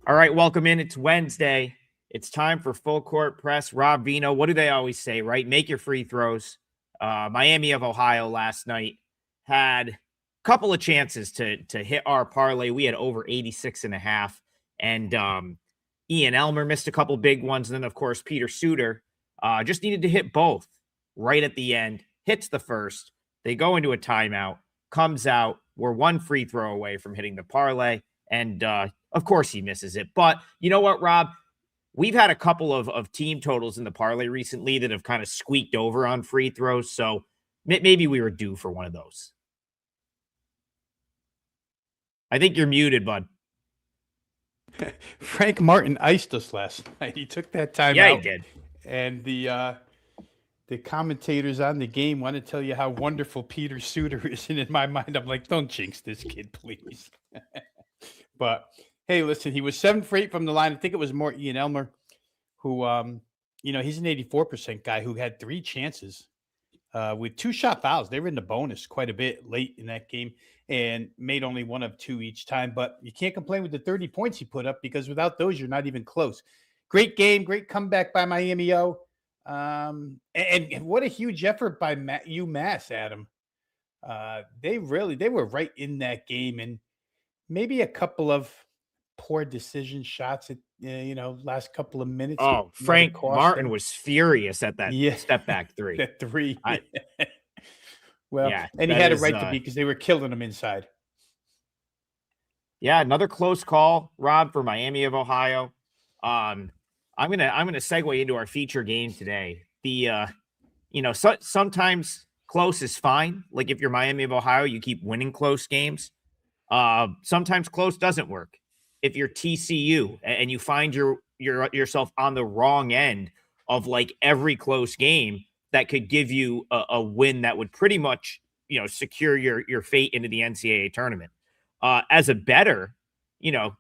All right, welcome in. It's Wednesday. It's time for Full Court Press. Rob Vino, what do they always say, right? Make your free throws. Miami of Ohio last night had a couple of chances to hit our parlay. We had over 86.5. And Ian Elmer missed a couple big ones. And then, of course, Peter Suter just needed to hit both right at the end. Hits the first. They go into a timeout. Comes out. We're one free throw away from hitting the parlay. And of course he misses it. But you know what, Rob? We've had a couple of team totals in the parlay recently that have kind of squeaked over on free throws. So maybe we were due for one of those. I think you're muted, bud. Frank Martin iced us last night. He took that time Yeah, out. he did. And the commentators on the game want to tell you how wonderful Peter Suter is. And in my mind, I'm like, don't jinx this kid, please. But hey, listen, he was 7 for 8 from the line. I think it was more Ian Elmer, who, he's an 84% guy who had 3 chances with 2 shot fouls. They were in the bonus quite a bit late in that game and made only 1 of 2 each time. But you can't complain with the 30 points he put up because without those, you're not even close. Great game, great comeback by Miami O. And what a huge effort by UMass, Adam. They were right in that game, and maybe a couple of poor decision shots at last couple of minutes. Oh, Frank Martin was furious at that step back 3. That 3. Well, yeah, and he had a right to be because they were killing him inside. Yeah, another close call, Rob, for Miami of Ohio. I'm gonna segue into our feature game today. Sometimes close is fine. Like if you're Miami of Ohio, you keep winning close games. Sometimes close doesn't work. If you're TCU and you find yourself on the wrong end of like every close game that could give you a win that would pretty much, secure your fate into the NCAA tournament. As a bettor,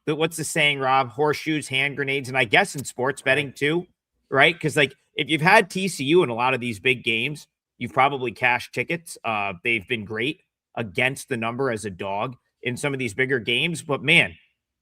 what's the saying, Rob? Horseshoes, hand grenades, and I guess in sports betting too, right? Because like if you've had TCU in a lot of these big games, you've probably cashed tickets. They've been great against the number as a dog in some of these bigger games. But man,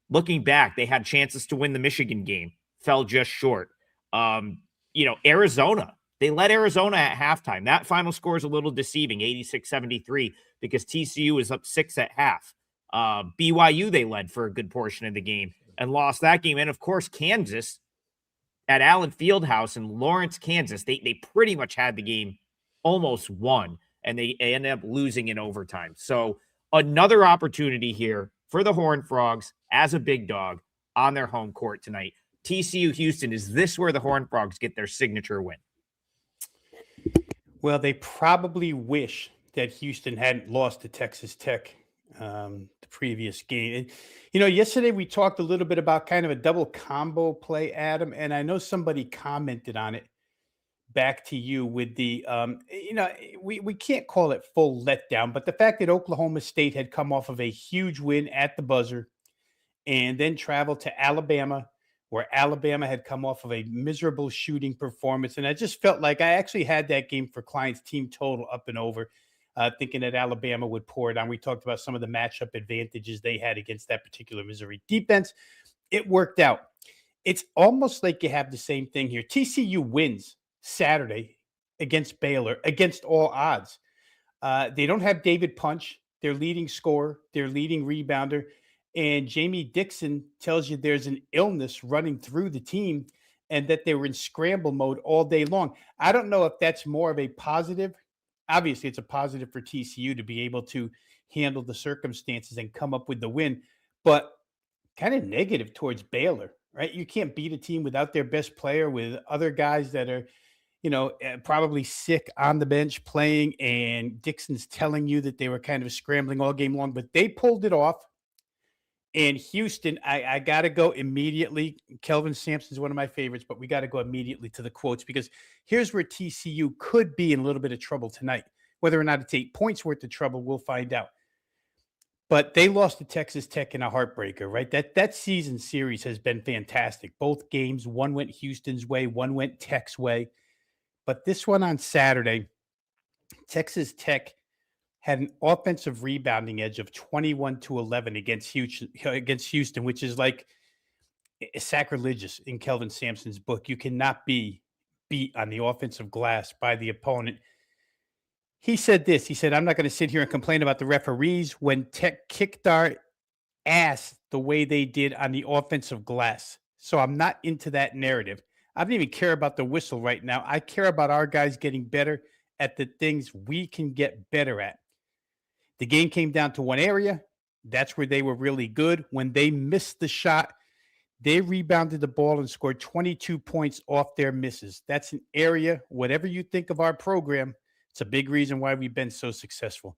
looking back, they had chances to win the Michigan game, fell just short. Arizona, they led Arizona at halftime. That final score is a little deceiving, 86-73, because TCU is up 6 at half. BYU, they led for a good portion of the game and lost that game. And of course, Kansas at Allen Fieldhouse in Lawrence, Kansas, they pretty much had the game almost won, and they ended up losing in overtime. So another opportunity here for the Horned Frogs as a big dog on their home court tonight. TCU Houston, is this where the Horned Frogs get their signature win? Well, they probably wish that Houston hadn't lost to Texas Tech the previous game. And, yesterday we talked a little bit about kind of a double combo play, Adam, and I know somebody commented on it back to you with the, we can't call it full letdown, but the fact that Oklahoma State had come off of a huge win at the buzzer and then traveled to Alabama, where Alabama had come off of a miserable shooting performance. And I just felt like I actually had that game for clients team total up and over, thinking that Alabama would pour it on. We talked about some of the matchup advantages they had against that particular Missouri defense. It worked out. It's almost like you have the same thing here. TCU wins Saturday against Baylor, against all odds. They don't have David Punch, their leading scorer, their leading rebounder. And Jamie Dixon tells you there's an illness running through the team and that they were in scramble mode all day long. I don't know if that's more of a positive. Obviously, it's a positive for TCU to be able to handle the circumstances and come up with the win, but kind of negative towards Baylor, right? You can't beat a team without their best player, with other guys that are, probably sick on the bench playing, and Dixon's telling you that they were kind of scrambling all game long, but they pulled it off. And Houston, I got to go immediately. Kelvin Sampson's one of my favorites, but we got to go immediately to the quotes, because here's where TCU could be in a little bit of trouble tonight. Whether or not it's 8 points worth of trouble, we'll find out. But they lost to Texas Tech in a heartbreaker, right? That season series has been fantastic. Both games, one went Houston's way, one went Tech's way. But this one on Saturday, Texas Tech had an offensive rebounding edge of 21-11 against Houston, which is like sacrilegious in Kelvin Sampson's book. You cannot be beat on the offensive glass by the opponent. He said this. He said, "I'm not going to sit here and complain about the referees when Tech kicked our ass the way they did on the offensive glass. So I'm not into that narrative. I don't even care about the whistle right now. I care about our guys getting better at the things we can get better at. The game came down to one area. That's where they were really good. When they missed the shot, they rebounded the ball and scored 22 points off their misses. That's an area, whatever you think of our program, it's a big reason why we've been so successful."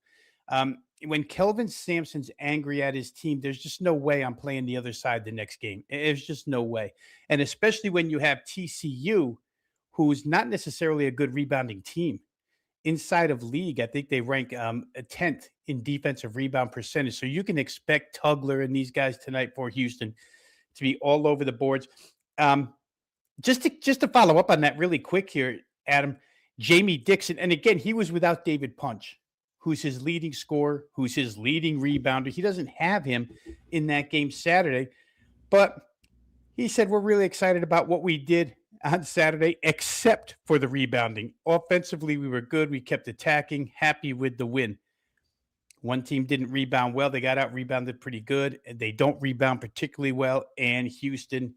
When Kelvin Sampson's angry at his team, there's just no way I'm playing the other side the next game. There's just no way. And especially when you have TCU, who's not necessarily a good rebounding team. Inside of league, I think they rank a 10th in defensive rebound percentage. So you can expect Tugler and these guys tonight for Houston to be all over the boards. Just to follow up on that really quick here, Adam, Jamie Dixon, and again, he was without David Punch, who's his leading scorer, who's his leading rebounder. He doesn't have him in that game Saturday, but he said, "We're really excited about what we did on Saturday, except for the rebounding. Offensively, we were good. We kept attacking, happy with the win." One team didn't rebound well. They got out rebounded pretty good. They don't rebound particularly well. And Houston,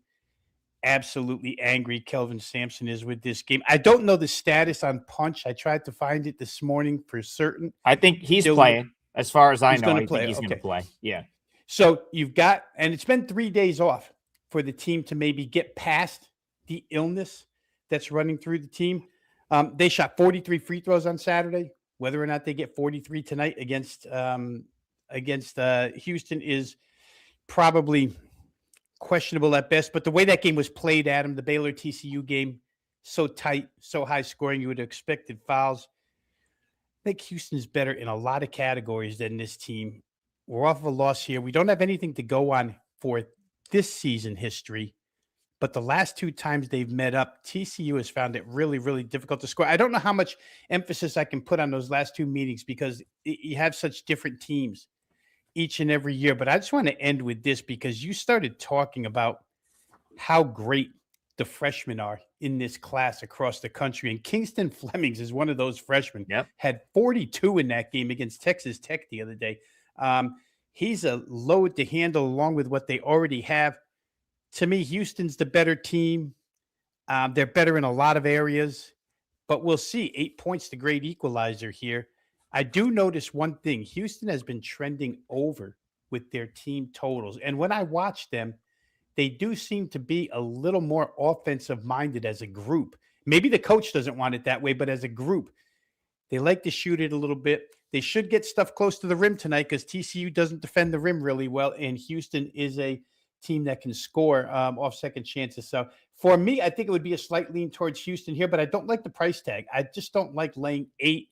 absolutely angry Kelvin Sampson is with this game. I don't know the status on Punch. I tried to find it this morning for certain. I think he's playing. As far as I know, I play. think he's going to play. Yeah. So you've got, and it's been 3 days off for the team to maybe get past the illness that's running through the team. They shot 43 free throws on Saturday. Whether or not they get 43 tonight against Houston is probably questionable at best. But the way that game was played, Adam, the Baylor TCU game, so tight, so high scoring, you would have expected fouls. I think Houston is better in a lot of categories than this team. We're off of a loss here. We don't have anything to go on for this season history. But the last 2 times they've met up, TCU has found it really, really difficult to score. I don't know how much emphasis I can put on those last 2 meetings because you have such different teams each and every year. But I just want to end with this because you started talking about how great the freshmen are in this class across the country. And Kingston Flemings is one of those freshmen. Yep. Had 42 in that game against Texas Tech the other day. He's a load to handle along with what they already have. To me, Houston's the better team. They're better in a lot of areas, but we'll see. 8 points, the great equalizer here. I do notice one thing. Houston has been trending over with their team totals. And when I watch them, they do seem to be a little more offensive minded as a group. Maybe the coach doesn't want it that way, but as a group, they like to shoot it a little bit. They should get stuff close to the rim tonight because TCU doesn't defend the rim really well, and Houston is a team that can score off second chances. So for me, I think it would be a slight lean towards Houston here, but I don't like the price tag. I just don't like laying 8.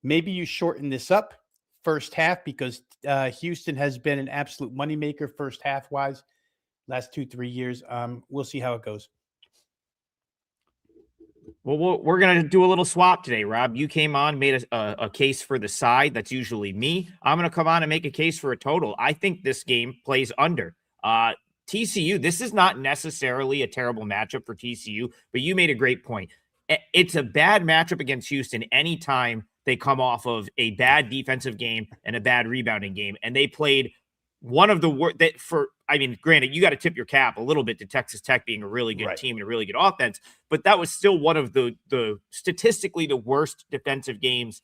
Maybe you shorten this up first half because Houston has been an absolute moneymaker first half wise last 2-3 years. We'll see how it goes. Well, we're going to do a little swap today, Rob. You came on, made a case for the side. That's usually me. I'm going to come on and make a case for a total. I think this game plays under. TCU, this is not necessarily a terrible matchup for TCU, but you made a great point. It's a bad matchup against Houston anytime they come off of a bad defensive game and a bad rebounding game. And they played one of the worst granted, you got to tip your cap a little bit to Texas Tech being a really good team and a really good offense, but that was still one of the statistically the worst defensive games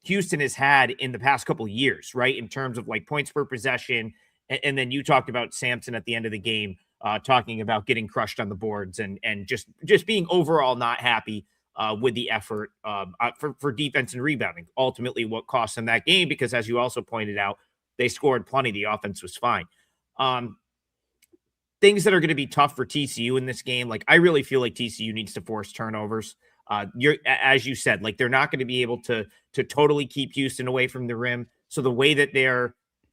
Houston has had in the past couple of years, right? In terms of like points per possession. And then you talked about Sampson at the end of the game, talking about getting crushed on the boards and just being overall not happy with the effort for defense and rebounding. Ultimately, what cost them that game, because as you also pointed out, they scored plenty. The offense was fine. Things that are going to be tough for TCU in this game, like I really feel like TCU needs to force turnovers. As you said, like they're not going to be able to totally keep Houston away from the rim. So the way that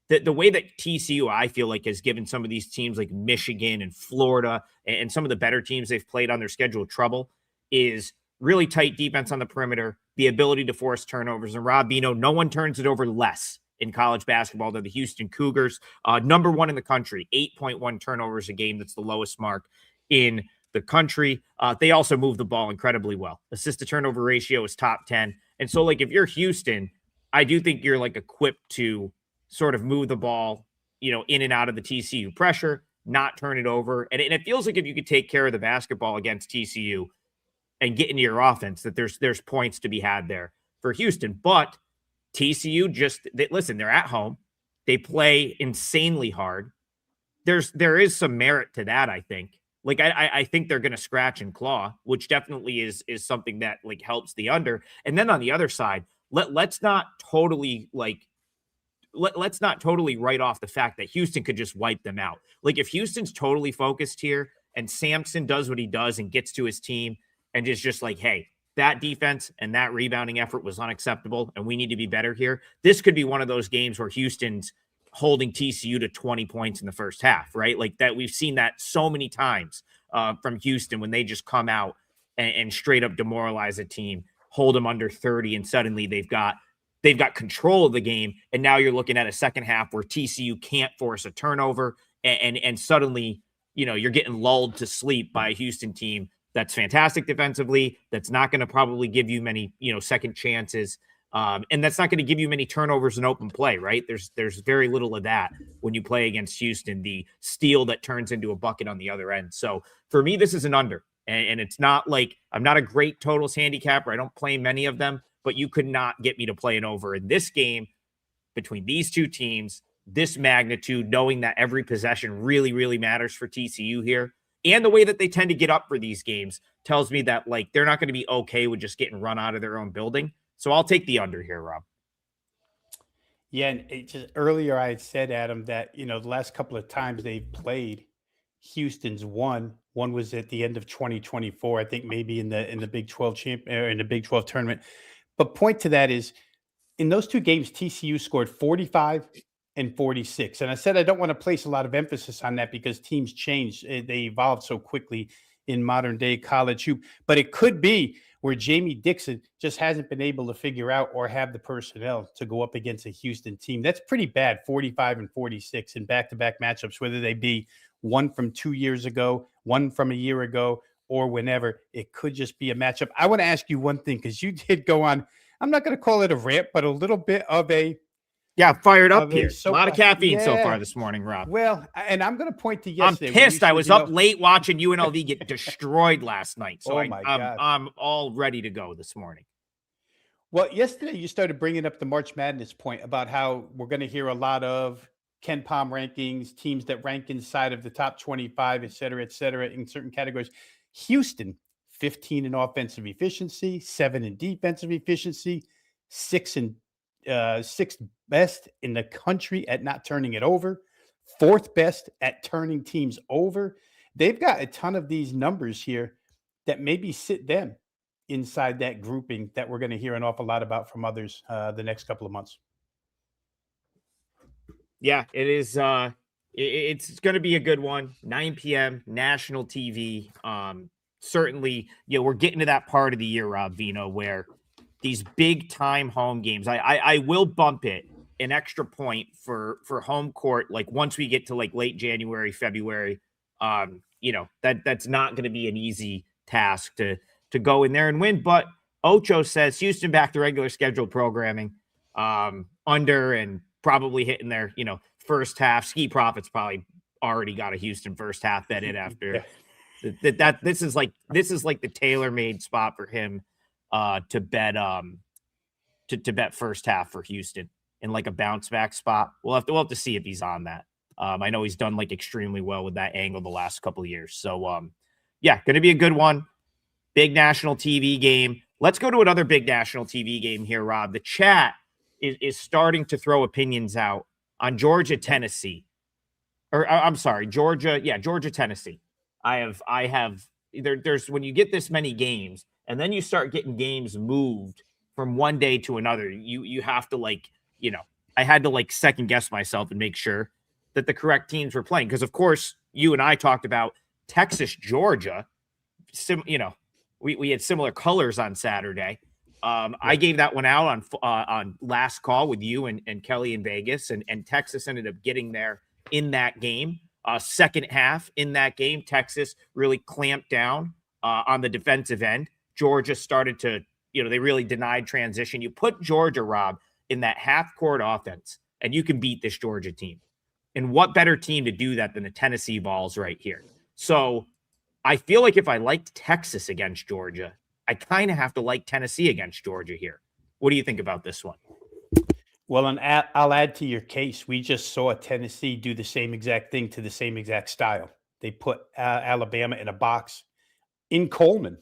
the way that TCU, I feel like, has given some of these teams like Michigan and Florida and some of the better teams they've played on their schedule trouble is really tight defense on the perimeter, the ability to force turnovers. And Rob Bino, no one turns it over less in college basketball. They're the Houston Cougars, number 1 in the country, 8.1 turnovers a game. That's the lowest mark in the country. They also move the ball incredibly well. Assist to turnover ratio is top 10. And so, like, if you're Houston, I do think you're like equipped to sort of move the ball, in and out of the TCU pressure, not turn it over. And it feels like if you could take care of the basketball against TCU and get into your offense, that there's points to be had there for Houston. But TCU listen, they're at home. They play insanely hard. There is some merit to that, I think. Like, I think they're going to scratch and claw, which definitely is something that, like, helps the under. And then on the other side, let's not totally write off the fact that Houston could just wipe them out. Like, if Houston's totally focused here and Sampson does what he does and gets to his team and is just like, hey, that defense and that rebounding effort was unacceptable and we need to be better here, this could be one of those games where Houston's holding TCU to 20 points in the first half, right? Like that, we've seen that so many times from Houston when they just come out and straight up demoralize a team, hold them under 30, and suddenly they've got control of the game. And now you're looking at a second half where TCU can't force a turnover, and suddenly, you're getting lulled to sleep by a Houston team that's fantastic defensively, that's not going to probably give you many, second chances. And that's not going to give you many turnovers in open play, right? There's very little of that when you play against Houston, the steal that turns into a bucket on the other end. So for me, this is an under. And it's not like I'm not a great totals handicapper. I don't play many of them, but you could not get me to play an over in this game between these two teams, this magnitude, knowing that every possession really, really matters for TCU here. And the way that they tend to get up for these games tells me that, like, they're not going to be okay with just getting run out of their own building. So I'll take the under here, Rob. Yeah, and just earlier I had said, Adam, that the last couple of times they've played, Houston's won. One was at the end of 2024, I think, maybe in the Big 12 in the Big 12 tournament. But point to that is, in those two games, TCU scored 45 and 46. And I said I don't want to place a lot of emphasis on that because teams change; they evolve so quickly in modern day college hoop. But it could be where Jamie Dixon just hasn't been able to figure out or have the personnel to go up against a Houston team. That's pretty bad, 45 and 46 in back-to-back matchups, whether they be one from 2 years ago, one from a year ago, or whenever. It could just be a matchup. I want to ask you one thing, because you did go on, I'm not going to call it a rant, but a little bit of a fired up here. A lot of caffeine so far this morning, Rob. Well, and I'm going to point to yesterday. I'm pissed. I was up late watching UNLV get destroyed last night. So I'm all ready to go this morning. Well, yesterday you started bringing up the March Madness point about how we're going to hear a lot of Ken Palm rankings, teams that rank inside of the top 25, et cetera, in certain categories. Houston, 15 in offensive efficiency, 7 in defensive efficiency, 6th best in the country at not turning it over, 4th best at turning teams over. They've got a ton of these numbers here that maybe sit them inside that grouping that we're going to hear an awful lot about from others the next couple of months. Yeah, it is. It's going to be a good one. 9 p.m. national TV. Certainly, we're getting to that part of the year, Rob Vino, where these big time home games, I will bump it an extra point for home court. Like once we get to like late January, February, that's not going to be an easy task to go in there and win. But Ocho says Houston back to regular scheduled programming, under and probably hitting their, first half. Ski Profits probably already got a Houston first half bet in after that. This is like the tailor-made spot for him to bet to bet first half for Houston in like a bounce back spot. We'll have to see if he's on that. I know he's done like extremely well with that angle the last couple of years. So going to be a good one. Big national TV game. Let's go to another big national TV game here, Rob. The chat is starting to throw opinions out on Georgia, Tennessee. Georgia, Tennessee. There's when you get this many games and then you start getting games moved from one day to another, you have to I had to second guess myself and make sure that the correct teams were playing. Because of course you and I talked about Texas, Georgia. We had similar colors on Saturday. I gave that one out on last call with you and Kelly in Vegas, and Texas ended up getting there in that game. Second half in that game, Texas really clamped down on the defensive end. Georgia started to, they really denied transition. You put Georgia, Rob, in that half-court offense, and you can beat this Georgia team. And what better team to do that than the Tennessee Vols right here? So I feel like if I liked Texas against Georgia, I kind of have to like Tennessee against Georgia here. What do you think about this one? Well, and I'll add to your case. We just saw Tennessee do the same exact thing to the same exact style. They put Alabama in a box in Coleman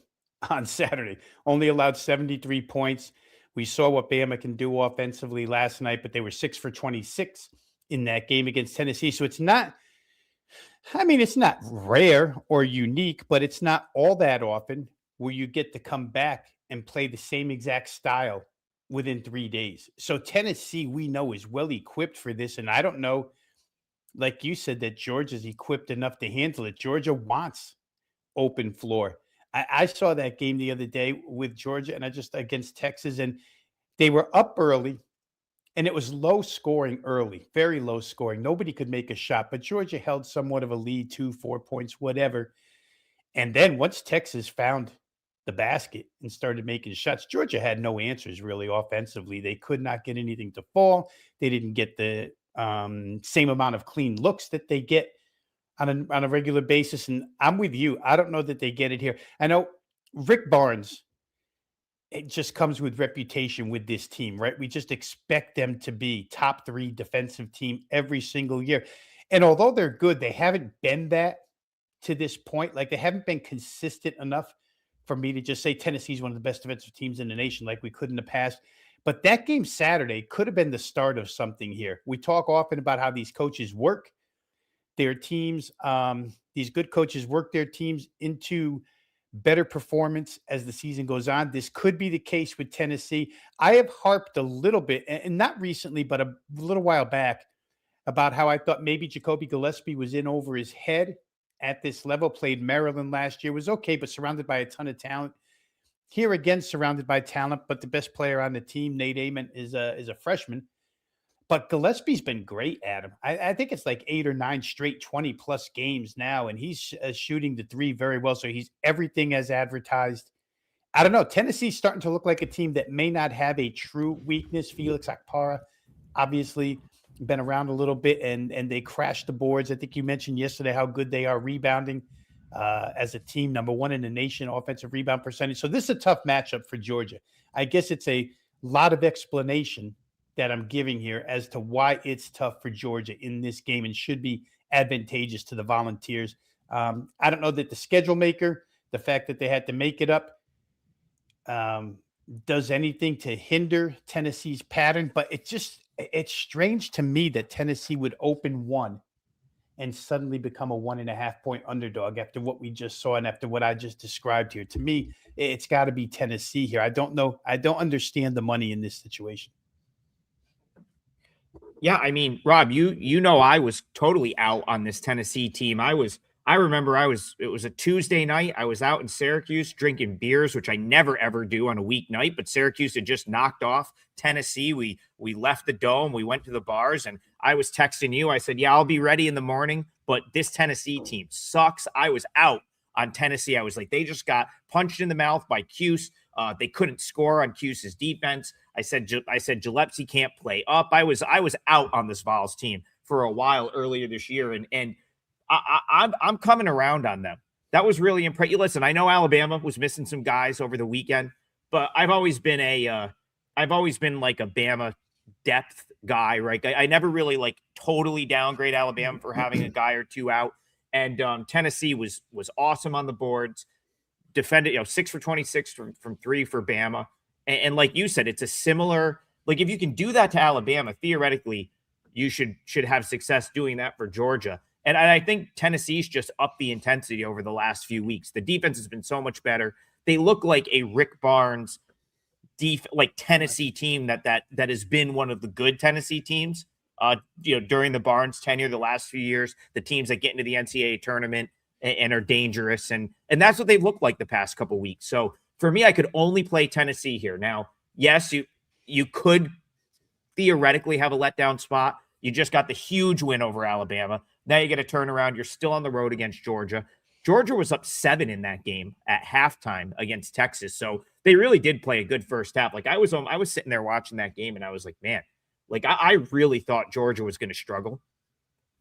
on Saturday, only allowed 73 points. We saw what Bama can do offensively last night, but they were 6 for 26 in that game against Tennessee. So it's not rare or unique, but it's not all that often where you get to come back and play the same exact style within 3 days. So Tennessee, we know, is well equipped for this. And I don't know, like you said, that Georgia's equipped enough to handle it. Georgia wants open floor. I saw that game the other day with Georgia and against Texas, and they were up early and it was low scoring early, very low scoring. Nobody could make a shot, but Georgia held somewhat of a lead, 2-4 points, whatever. And then once Texas found the basket and started making shots, Georgia had no answers really offensively. They could not get anything to fall. They didn't get the same amount of clean looks that they get on a regular basis. And I'm with you. I don't know that they get it here. I know Rick Barnes, it just comes with reputation with this team, right? We just expect them to be top 3 defensive team every single year. And although they're good, they haven't been that to this point. Like, they haven't been consistent enough for me to just say Tennessee's one of the best defensive teams in the nation like we could in the past. But that game Saturday could have been the start of something here. We talk often about how these coaches work their teams. These good coaches work their teams into better performance as the season goes on. This could be the case with Tennessee. I have harped a little bit, and not recently, but a little while back, about how I thought maybe Jacoby Gillespie was in over his head at this level. Played Maryland last year, was okay, but surrounded by a ton of talent. Here again, surrounded by talent, but the best player on the team, Nate Amon, is a freshman. But Gillespie's been great, Adam. I think it's like 8 or 9 straight 20-plus games now, and he's shooting the 3 very well. So he's everything as advertised. I don't know. Tennessee's starting to look like a team that may not have a true weakness. Felix Akpara, obviously, been around a little bit, and they crashed the boards. I think you mentioned yesterday how good they are rebounding as a team, number 1 in the nation, offensive rebound percentage. So this is a tough matchup for Georgia. I guess it's a lot of explanation that I'm giving here as to why it's tough for Georgia in this game and should be advantageous to the Volunteers. I don't know that the schedule maker, the fact that they had to make it up, does anything to hinder Tennessee's pattern, but it's strange to me that Tennessee would open 1 and suddenly become a 1.5 point underdog after what we just saw and after what I just described here. To me, it's got to be Tennessee here. I don't know. I don't understand the money in this situation. Yeah, I mean, Rob, I was totally out on this Tennessee team. I remember it was a Tuesday night. I was out in Syracuse drinking beers, which I never ever do on a weeknight, but Syracuse had just knocked off Tennessee. We left the dome, we went to the bars, and I was texting you. I said, "Yeah, I'll be ready in the morning, but this Tennessee team sucks." I was out on Tennessee. I was like, they just got punched in the mouth by Cuse. They couldn't score on Cuse's defense. I said Gillespie can't play up. I was out on this Vols team for a while earlier this year, and I'm coming around on them. That was really impressive. Listen, I know Alabama was missing some guys over the weekend, but I've always been like a Bama depth guy, right? I never really like totally downgrade Alabama for having a guy or two out. And Tennessee was awesome on the boards. Defended, 6 for 26 from 3 for Bama. And like you said, it's a similar, like if you can do that to Alabama, theoretically, you should have success doing that for Georgia. And I think Tennessee's just upped the intensity over the last few weeks. The defense has been so much better. They look like a Rick Barnes Tennessee team that has been one of the good Tennessee teams during the Barnes tenure the last few years, the teams that get into the NCAA tournament and are dangerous. And that's what they've looked like the past couple of weeks. So For me, I could only play Tennessee here. Now, yes, you could theoretically have a letdown spot. You just got the huge win over Alabama. Now you get a turnaround. You're still on the road against Georgia. Georgia was up 7 in that game at halftime against Texas. So they really did play a good first half. Like I was sitting there watching that game and I was like, man, like I really thought Georgia was going to struggle.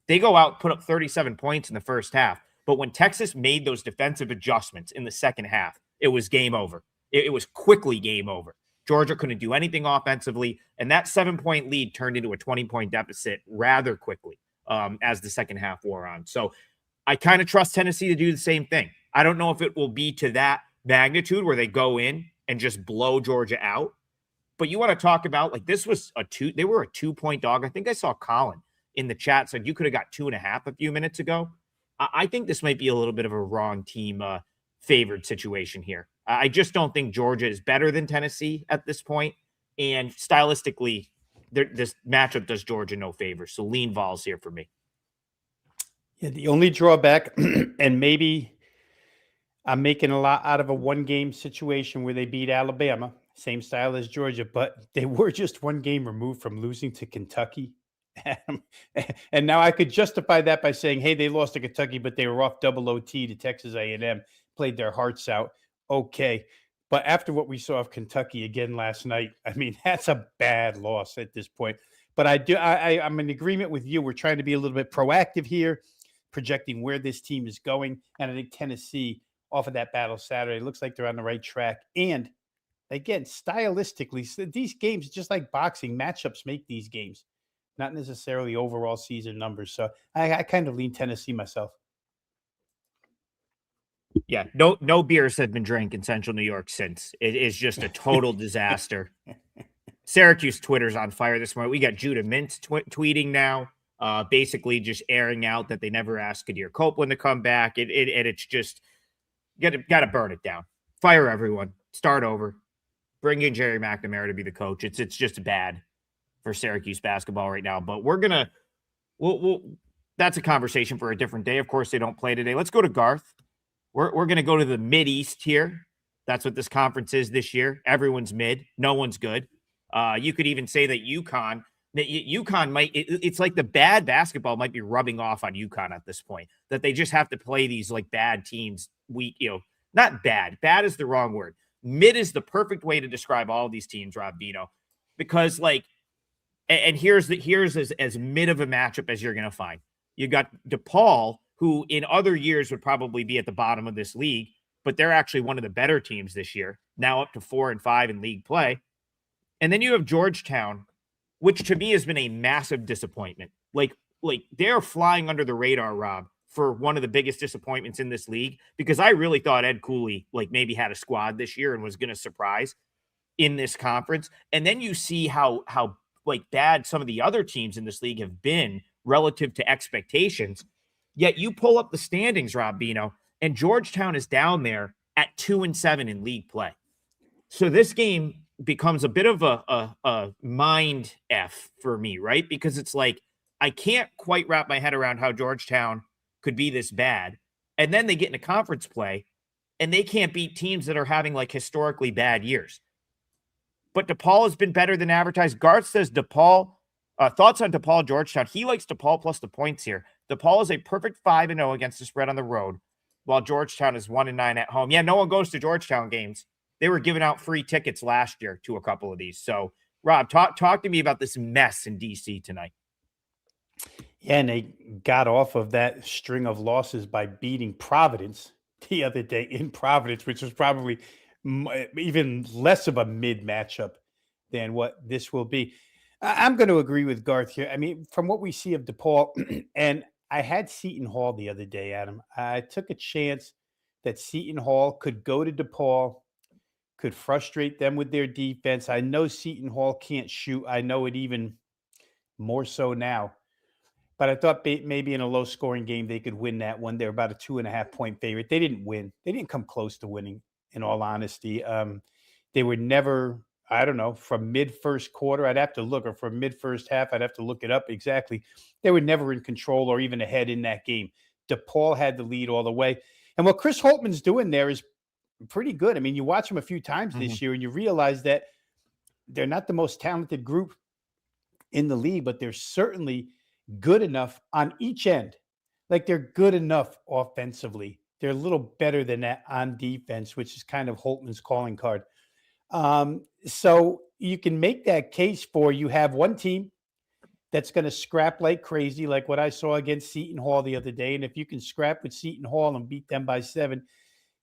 They go out, put up 37 points in the first half. But when Texas made those defensive adjustments in the second half, it was game over. It was quickly game over. Georgia couldn't do anything offensively, and that 7-point lead turned into a 20-point deficit rather quickly as the second half wore on. So I kind of trust Tennessee to do the same thing. I don't know if it will be to that magnitude where they go in and just blow Georgia out. But you want to talk about, like, this was they were a 2-point dog. I think I saw Colin in the chat said you could have got 2.5 a few minutes ago. I think this might be a little bit of a wrong team favored situation here. I just don't think Georgia is better than Tennessee at this point. And stylistically, this matchup does Georgia no favor. So lean Vols here for me. Yeah, the only drawback, and maybe I'm making a lot out of a one-game situation where they beat Alabama, same style as Georgia, but they were just one game removed from losing to Kentucky. And now I could justify that by saying, hey, they lost to Kentucky, but they were off double OT to Texas A&M, played their hearts out. Okay. But after what we saw of Kentucky again last night, I mean, that's a bad loss at this point. But I'm in agreement with you. We're trying to be a little bit proactive here, projecting where this team is going. And I think Tennessee, off of that battle Saturday, looks like they're on the right track. And again, stylistically, these games, just like boxing, matchups make these games, not necessarily overall season numbers. So I kind of lean Tennessee myself. Yeah, no beers have been drank in Central New York since. It is just a total disaster. Syracuse Twitter's on fire this morning. We got Judah Mintz tweeting now, basically just airing out that they never asked Kadir Copeland to come back. It's just got to burn it down. Fire everyone. Start over. Bring in Jerry McNamara to be the coach. It's just bad for Syracuse basketball right now. But we'll that's a conversation for a different day. Of course, they don't play today. Let's go to Garth. We're going to go to the Mid-East here. That's what this conference is this year. Everyone's mid. No one's good. You could even say that UConn might, it's like the bad basketball might be rubbing off on UConn at this point, that they just have to play these like bad teams not bad. Bad is the wrong word. Mid is the perfect way to describe all of these teams, Rob Vino, because like, and here's as mid of a matchup as you're going to find. You got DePaul, who in other years would probably be at the bottom of this league, but they're actually one of the better teams this year, now up to 4-5 in league play. And then you have Georgetown, which to me has been a massive disappointment. Like they're flying under the radar, Rob, for one of the biggest disappointments in this league, because I really thought Ed Cooley like maybe had a squad this year and was going to surprise in this conference. And then you see how like bad some of the other teams in this league have been relative to expectations. Yet you pull up the standings, Rob Bino, and Georgetown is down there at 2-7 in league play. So this game becomes a bit of a mind F for me, right? Because it's like, I can't quite wrap my head around how Georgetown could be this bad. And then they get into conference play and they can't beat teams that are having like historically bad years. But DePaul has been better than advertised. Garth says DePaul, thoughts on DePaul, Georgetown. He likes DePaul plus the points here. DePaul is a perfect 5-0 against the spread on the road, while Georgetown is 1-9 at home. Yeah, no one goes to Georgetown games. They were giving out free tickets last year to a couple of these. So, Rob, talk to me about this mess in DC tonight. Yeah, and they got off of that string of losses by beating Providence the other day in Providence, which was probably even less of a mid matchup than what this will be. I'm going to agree with Garth here. I mean, from what we see of DePaul, and I had Seton Hall the other day, Adam. I took a chance that Seton Hall could go to DePaul, could frustrate them with their defense. I know Seton Hall can't shoot. I know it even more so now. But I thought maybe in a low-scoring game they could win that one. They're about a 2.5-point favorite. They didn't win. They didn't come close to winning, in all honesty. They were never, I don't know, from mid-first quarter, I'd have to look, or from mid-first half, I'd have to look it up exactly. They were never in control or even ahead in that game. DePaul had the lead all the way. And what Chris Holtman's doing there is pretty good. I mean, you watch them a few times Mhm. this year and you realize that they're not the most talented group in the league, but they're certainly good enough on each end. Like they're good enough offensively. They're a little better than that on defense, which is kind of Holtman's calling card. So you can make that case for you have one team that's going to scrap like crazy, like what I saw against Seton Hall the other day. And if you can scrap with Seton Hall and beat them by 7,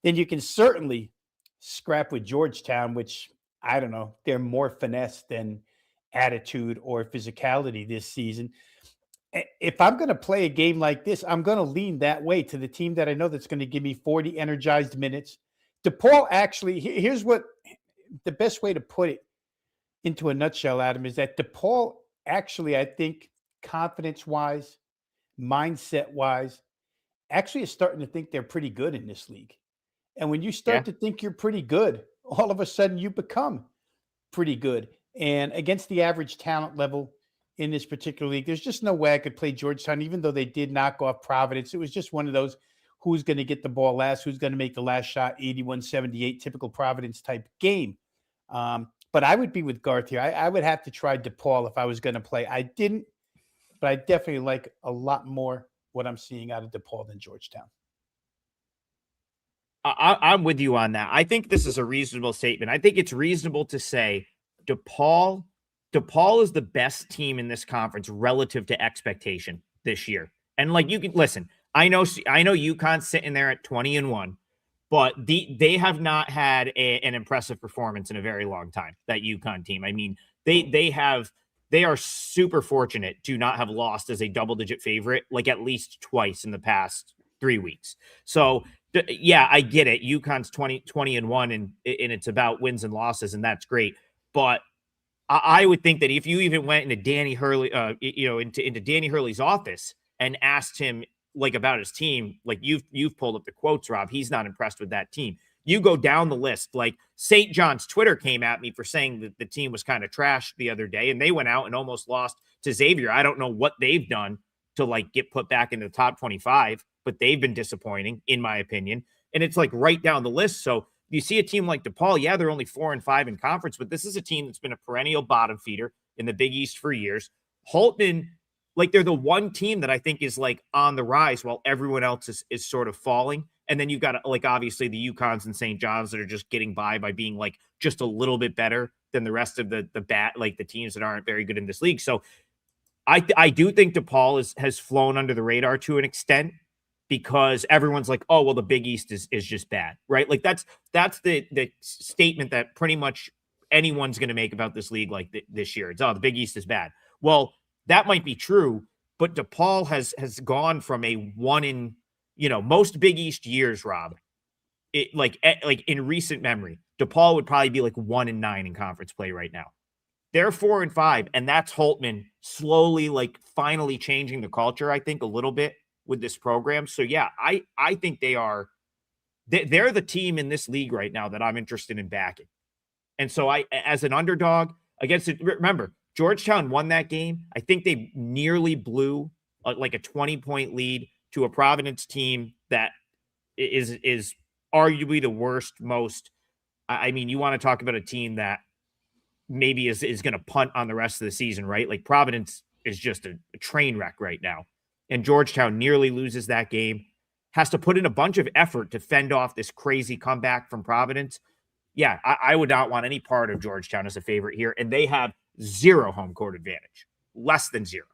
then you can certainly scrap with Georgetown, which I don't know, they're more finesse than attitude or physicality this season. If I'm going to play a game like this, I'm going to lean that way to the team that I know that's going to give me 40 energized minutes. DePaul actually, here's what the best way to put it into a nutshell, Adam, is that DePaul actually, I think, confidence wise, mindset wise, actually is starting to think they're pretty good in this league. And when you Yeah. start to think you're pretty good, all of a sudden you become pretty good. And against the average talent level in this particular league, there's just no way I could play Georgetown, even though they did knock off Providence. It was just one of those who's going to get the ball last, who's going to make the last shot, 81-78, typical Providence type game. But I would be with Garth here. I would have to try DePaul if I was going to play. I didn't, but I definitely like a lot more what I'm seeing out of DePaul than Georgetown. I'm with you on that. I think this is a reasonable statement. I think it's reasonable to say DePaul is the best team in this conference relative to expectation this year. And like you can listen, I know UConn's sitting there at 20-1, but they have not had an impressive performance in a very long time. That UConn team. I mean, they are super fortunate to not have lost as a double-digit favorite like at least twice in the past 3 weeks. So yeah, I get it. UConn's 20-1 and it's about wins and losses, and that's great. But I would think that if you even went into Danny Hurley, into Danny Hurley's office and asked him like about his team, like you've pulled up the quotes, Rob, he's not impressed with that team. You go down the list, like St. John's Twitter came at me for saying that the team was kind of trash the other day, and they went out and almost lost to Xavier. I don't know what they've done to like get put back into the top 25, but they've been disappointing in my opinion. And it's like right down the list. So you see a team like DePaul, yeah, they're only 4-5 in conference, but this is a team that's been a perennial bottom feeder in the Big East for years. Holtman, like they're the one team that I think is like on the rise while everyone else is sort of falling. And then you've got like obviously the UConns and St. John's that are just getting by being like just a little bit better than the rest of the like the teams that aren't very good in this league. So I do think DePaul has flown under the radar to an extent because everyone's like, oh, well, the Big East is just bad, right? Like that's the statement that pretty much anyone's going to make about this league like this year. It's, oh, the Big East is bad. Well, that might be true, but DePaul has gone from a one in, most Big East years, Rob, it like in recent memory, DePaul would probably be like 1-9 in conference play right now. They're 4-5, and that's Holtman slowly, like finally changing the culture, I think, a little bit with this program. So yeah, I think they're the team in this league right now that I'm interested in backing. And so I, as an underdog against it, remember, Georgetown won that game. I think they nearly blew like a 20-point lead to a Providence team that is arguably the worst, most, I mean, you want to talk about a team that maybe is going to punt on the rest of the season, right? Like Providence is just a train wreck right now. And Georgetown nearly loses that game, has to put in a bunch of effort to fend off this crazy comeback from Providence. Yeah, I would not want any part of Georgetown as a favorite here. And they have 0 home court advantage, less than 0.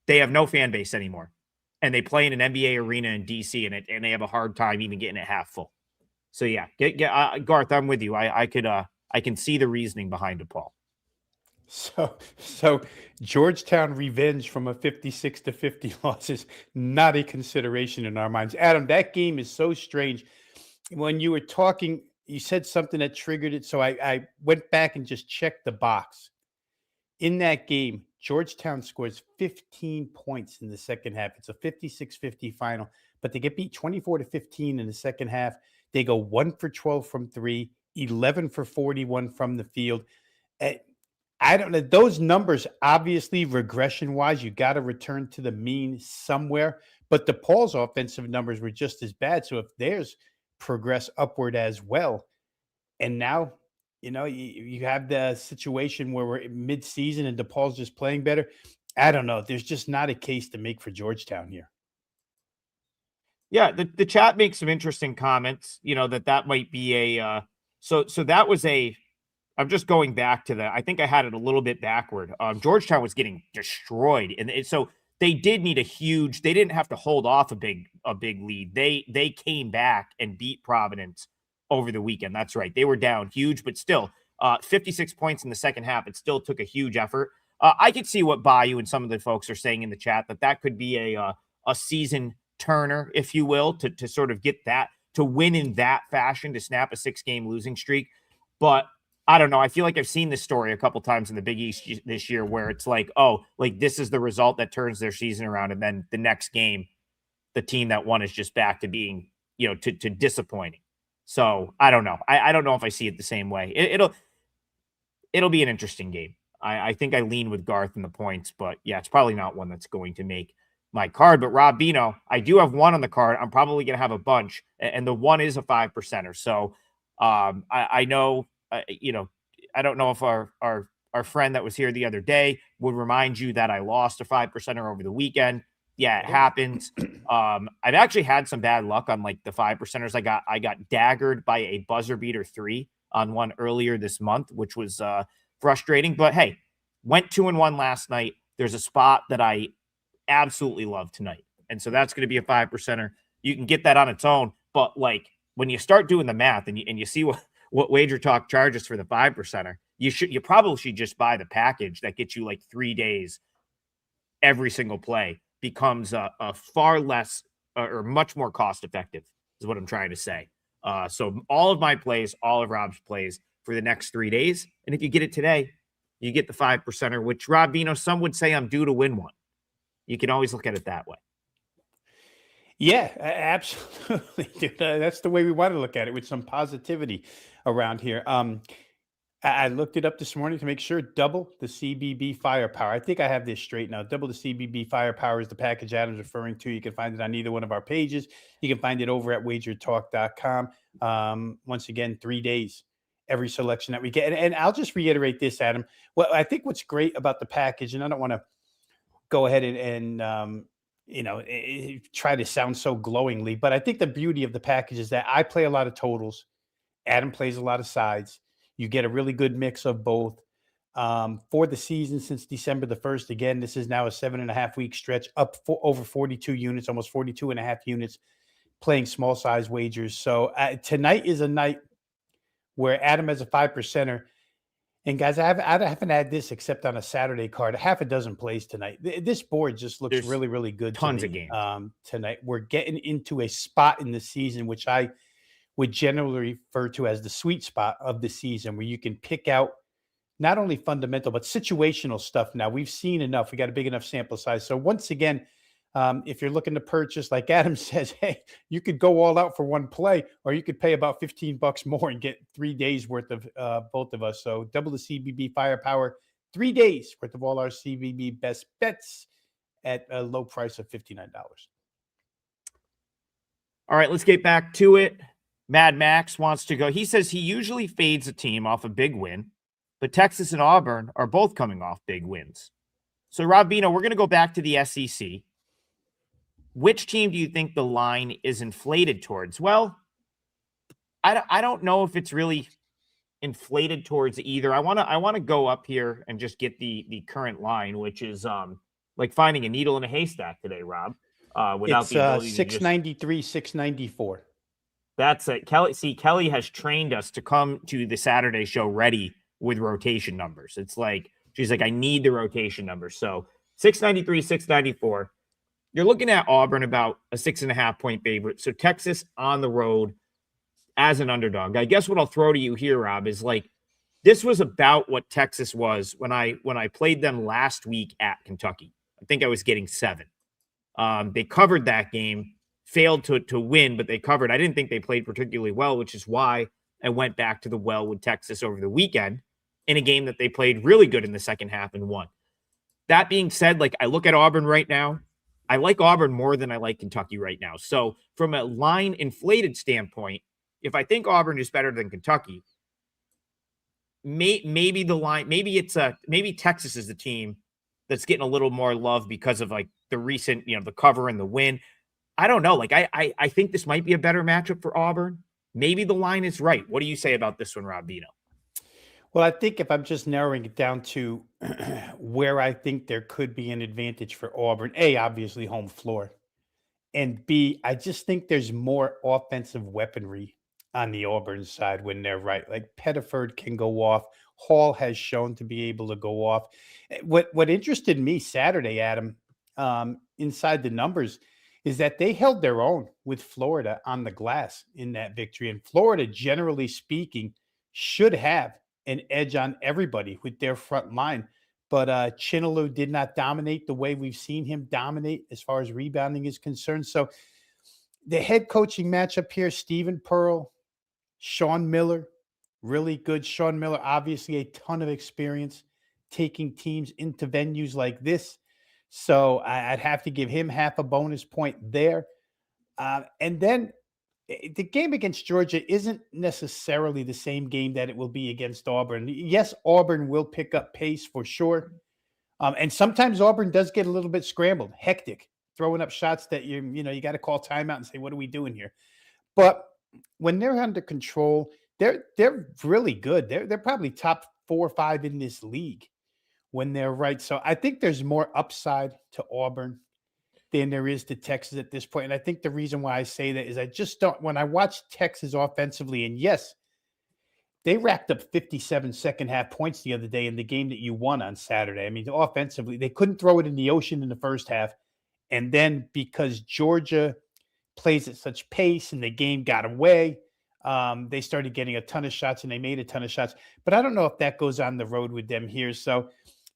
They have no fan base anymore. And they play in an NBA arena in DC, and they have a hard time even getting it half full. So yeah, Garth, I'm with you. I can see the reasoning behind DePaul. So Georgetown revenge from a 56-50 loss is not a consideration in our minds. Adam, that game is so strange. When you were talking, you said something that triggered it. So I went back and just checked the box. In that game, Georgetown scores 15 points in the second half. It's a 56-50 final, but they get beat 24-15 in the second half. They go 1 for 12 from 3, 11 for 41 from the field. I don't know. Those numbers, obviously, regression-wise, you got to return to the mean somewhere. But DePaul's offensive numbers were just as bad. So if there's progress upward as well. And now, you have the situation where we're mid-season and DePaul's just playing better. I don't know. There's just not a case to make for Georgetown here. Yeah, the chat makes some interesting comments, that might be a so that was a I'm just going back to that. I think I had it a little bit backward. Georgetown was getting destroyed, and so they did need they didn't have to hold off a big lead. They came back and beat Providence over the weekend. That's right. They were down huge, but still 56 points in the second half. It still took a huge effort. I could see what Bayou and some of the folks are saying in the chat, that could be a season turner, if you will, to sort of get that, to win in that fashion, to snap a 6-game losing streak. But I don't know. I feel like I've seen this story a couple times in the Big East this year where it's like, oh, like this is the result that turns their season around. And then the next game, the team that won is just back to being, to disappointing. So I don't know. I don't know if I see it the same way. It'll be an interesting game. I think I lean with Garth in the points, but yeah, it's probably not one that's going to make my card. But Rob Bino, I do have one on the card. I'm probably going to have a bunch, and the one is a 5%er. So I know, I don't know if our friend that was here the other day would remind you that I lost a 5%er over the weekend. Yeah, it happens. I've actually had some bad luck on like the 5%ers. I got daggered by a buzzer beater 3 on one earlier this month, which was frustrating. But hey, went 2-1 last night. There's a spot that I absolutely love tonight, and so that's going to be a 5%er. You can get that on its own, but like when you start doing the math and you see what WagerTalk charges for the 5%er, you probably should just buy the package that gets you like 3 days every single play. Becomes a far less or much more cost effective is what I'm trying to say. So all of my plays, all of Rob's plays for the next 3 days, and if you get it today, you get the 5%er, which Rob Bino, some would say I'm due to win one. You can always look at it that way. Yeah, absolutely. Dude, that's the way we want to look at it, with some positivity around here. I looked it up this morning to make sure. Double the CBB firepower. I think I have this straight now. Double the CBB firepower is the package Adam's referring to. You can find it on either one of our pages. You can find it over at WagerTalk.com. Once again, 3 days, every selection that we get. And I'll just reiterate this, Adam. Well, I think what's great about the package, and I don't want to go ahead and try to sound so glowingly, but I think the beauty of the package is that I play a lot of totals. Adam plays a lot of sides. You get a really good mix of both. For the season since December the 1st, again, this is now a 7.5-week stretch, up over 42 units, almost 42 and a half units, playing small size wagers. So tonight is a night where Adam has a 5%er. And guys, I haven't had this except on a Saturday card. Half a dozen plays tonight. This board just looks really, really good. Tons of games tonight. We're getting into a spot in the season, which I would generally refer to as the sweet spot of the season, where you can pick out not only fundamental, but situational stuff. Now we've seen enough. We got a big enough sample size. So once again, if you're looking to purchase, like Adam says, hey, you could go all out for one play, or you could pay about $15 more and get 3 days worth of both of us. So double the CBB firepower, 3 days worth of all our CBB best bets at a low price of $59. All right, let's get back to it. Mad Max wants to go. He says he usually fades a team off a big win, but Texas and Auburn are both coming off big wins. So, Rob Bino, we're going to go back to the SEC. Which team do you think the line is inflated towards? Well, I don't know if it's really inflated towards either. I want to go up here and just get the current line, which is like finding a needle in a haystack today, Rob. Without it's the ability 693, 694. That's it. Kelly has trained us to come to the Saturday show ready with rotation numbers. It's like, she's like, I need the rotation numbers. So 693, 694. You're looking at Auburn about a 6.5 point favorite. So Texas on the road as an underdog. I guess what I'll throw to you here, Rob, is like, this was about what Texas was when I played them last week at Kentucky. I think I was getting 7. They covered that game. Failed to win, but they covered. I didn't think they played particularly well, which is why I went back to the well with Texas over the weekend in a game that they played really good in the second half and won. That being said, like, I look at Auburn right now, I like Auburn more than I like Kentucky right now. So from a line inflated standpoint, if I think Auburn is better than Kentucky, maybe the line, maybe Texas is the team that's getting a little more love because of like the recent, the cover and the win. I don't know. Like I think this might be a better matchup for Auburn. Maybe the line is right. What do you say about this one, Rob Vino? Well, I think if I'm just narrowing it down to where I think there could be an advantage for Auburn, A, obviously home floor. And B, I just think there's more offensive weaponry on the Auburn side when they're right. Like Pettiford can go off. Hall has shown to be able to go off. What interested me Saturday, Adam, inside the numbers, is that they held their own with Florida on the glass in that victory. And Florida, generally speaking, should have an edge on everybody with their front line. But Chinaloo did not dominate the way we've seen him dominate as far as rebounding is concerned. So the head coaching matchup here, Stephen Pearl, Sean Miller, really good. Sean Miller, obviously a ton of experience taking teams into venues like this. So I'd have to give him half a bonus point there. And then the game against Georgia isn't necessarily the same game that it will be against Auburn. Yes, Auburn will pick up pace for sure. And sometimes Auburn does get a little bit scrambled, hectic, throwing up shots that you got to call timeout and say, what are we doing here? But when they're under control, they're really good. They're probably top 4 or 5 in this league when they're right. So I think there's more upside to Auburn than there is to Texas at this point. And I think the reason why I say that is I just don't, when I watch Texas offensively, and yes, they racked up 57 second half points the other day in the game that you won on Saturday. I mean, offensively, they couldn't throw it in the ocean in the first half. And then because Georgia plays at such pace and the game got away, they started getting a ton of shots and they made a ton of shots. But I don't know if that goes on the road with them here. So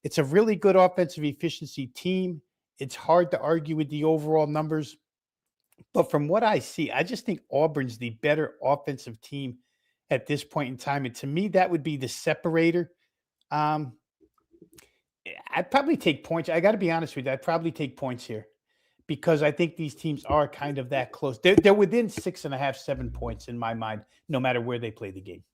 it's a really good offensive efficiency team. It's hard to argue with the overall numbers. But from what I see, I just think Auburn's the better offensive team at this point in time. And to me, that would be the separator. I'd probably take points. I got to be honest with you. I'd probably take points here because I think these teams are kind of that close. They're within 6.5, 7 points in my mind, no matter where they play the game.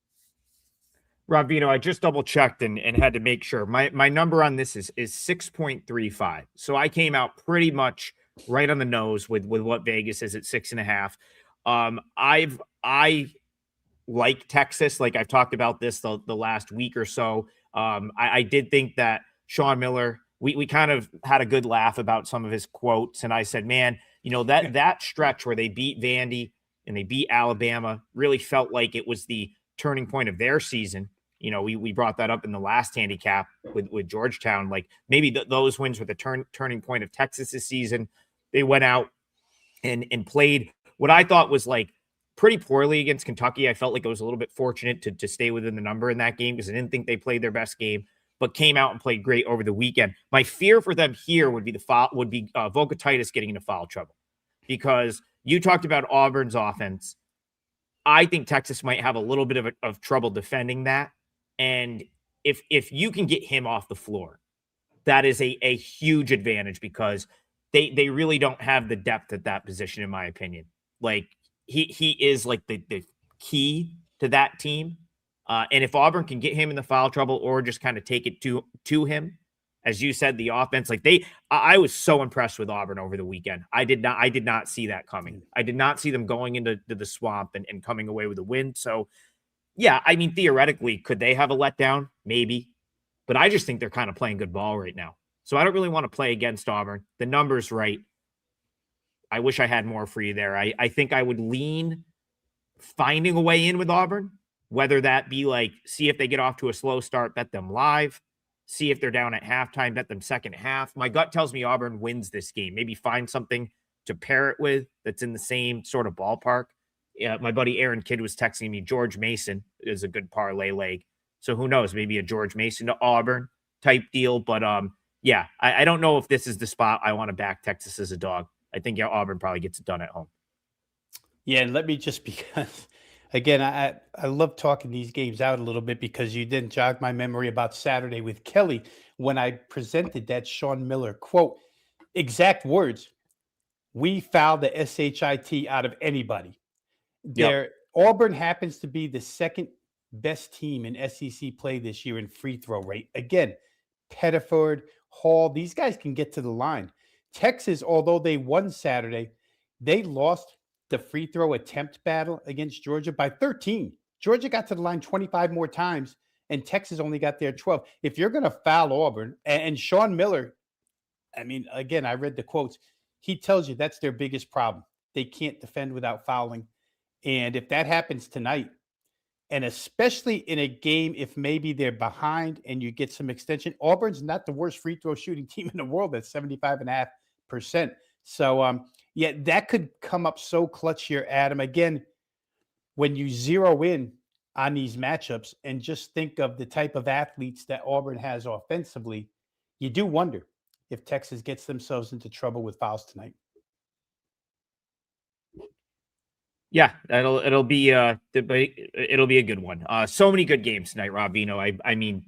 Rob Vino, I just double checked and had to make sure. My number on this is 6.35. So I came out pretty much right on the nose with what Vegas is at 6.5. I like Texas, like I've talked about this the last week or so. I did think that Sean Miller, we kind of had a good laugh about some of his quotes, and I said, man, that stretch where they beat Vandy and they beat Alabama really felt like it was the turning point of their season. We brought that up in the last handicap with Georgetown. Like maybe those wins were the turning point of Texas's season. They went out and played what I thought was like pretty poorly against Kentucky. I felt like it was a little bit fortunate to stay within the number in that game because I didn't think they played their best game, but came out and played great over the weekend. My fear for them here would be Vokatitis getting into foul trouble because you talked about Auburn's offense. I think Texas might have a little bit of trouble defending that. And if you can get him off the floor, that is a huge advantage because they really don't have the depth at that position, in my opinion. Like he is like the key to that team. And if Auburn can get him in the foul trouble or just kind of take it to him, as you said, the offense, like I was so impressed with Auburn over the weekend. I did not see that coming. I did not see them going into the swamp and coming away with a win. So yeah, I mean, theoretically, could they have a letdown? Maybe. But I just think they're kind of playing good ball right now. So I don't really want to play against Auburn. The number's right. I wish I had more for you there. I think I would lean finding a way in with Auburn, whether that be like, see if they get off to a slow start, bet them live, see if they're down at halftime, bet them second half. My gut tells me Auburn wins this game. Maybe find something to pair it with that's in the same sort of ballpark. Yeah, my buddy Aaron Kidd was texting me. George Mason is a good parlay leg. So who knows? Maybe a George Mason to Auburn type deal. But yeah, I don't know if this is the spot I want to back Texas as a dog. I think Auburn probably gets it done at home. Yeah, and let me just because again, I love talking these games out a little bit because you didn't jog my memory about Saturday with Kelly when I presented that Sean Miller quote. Exact words. We fouled the SHIT out of anybody. Yep. Auburn happens to be the second best team in SEC play this year in free throw rate. Again, Pettiford, Hall, these guys can get to the line. Texas, although they won Saturday, they lost the free throw attempt battle against Georgia by 13. Georgia got to the line 25 more times, and Texas only got there 12. If you're going to foul Auburn, and Sean Miller, I mean, again, I read the quotes. He tells you that's their biggest problem. They can't defend without fouling. And if that happens tonight, and especially in a game, if maybe they're behind and you get some extension, Auburn's not the worst free throw shooting team in the world. That's 75.5%. So, yeah, that could come up so clutch here, Adam. Again, when you zero in on these matchups and just think of the type of athletes that Auburn has offensively, you do wonder if Texas gets themselves into trouble with fouls tonight. Yeah, it'll be a good one. So many good games tonight, Rob. I mean,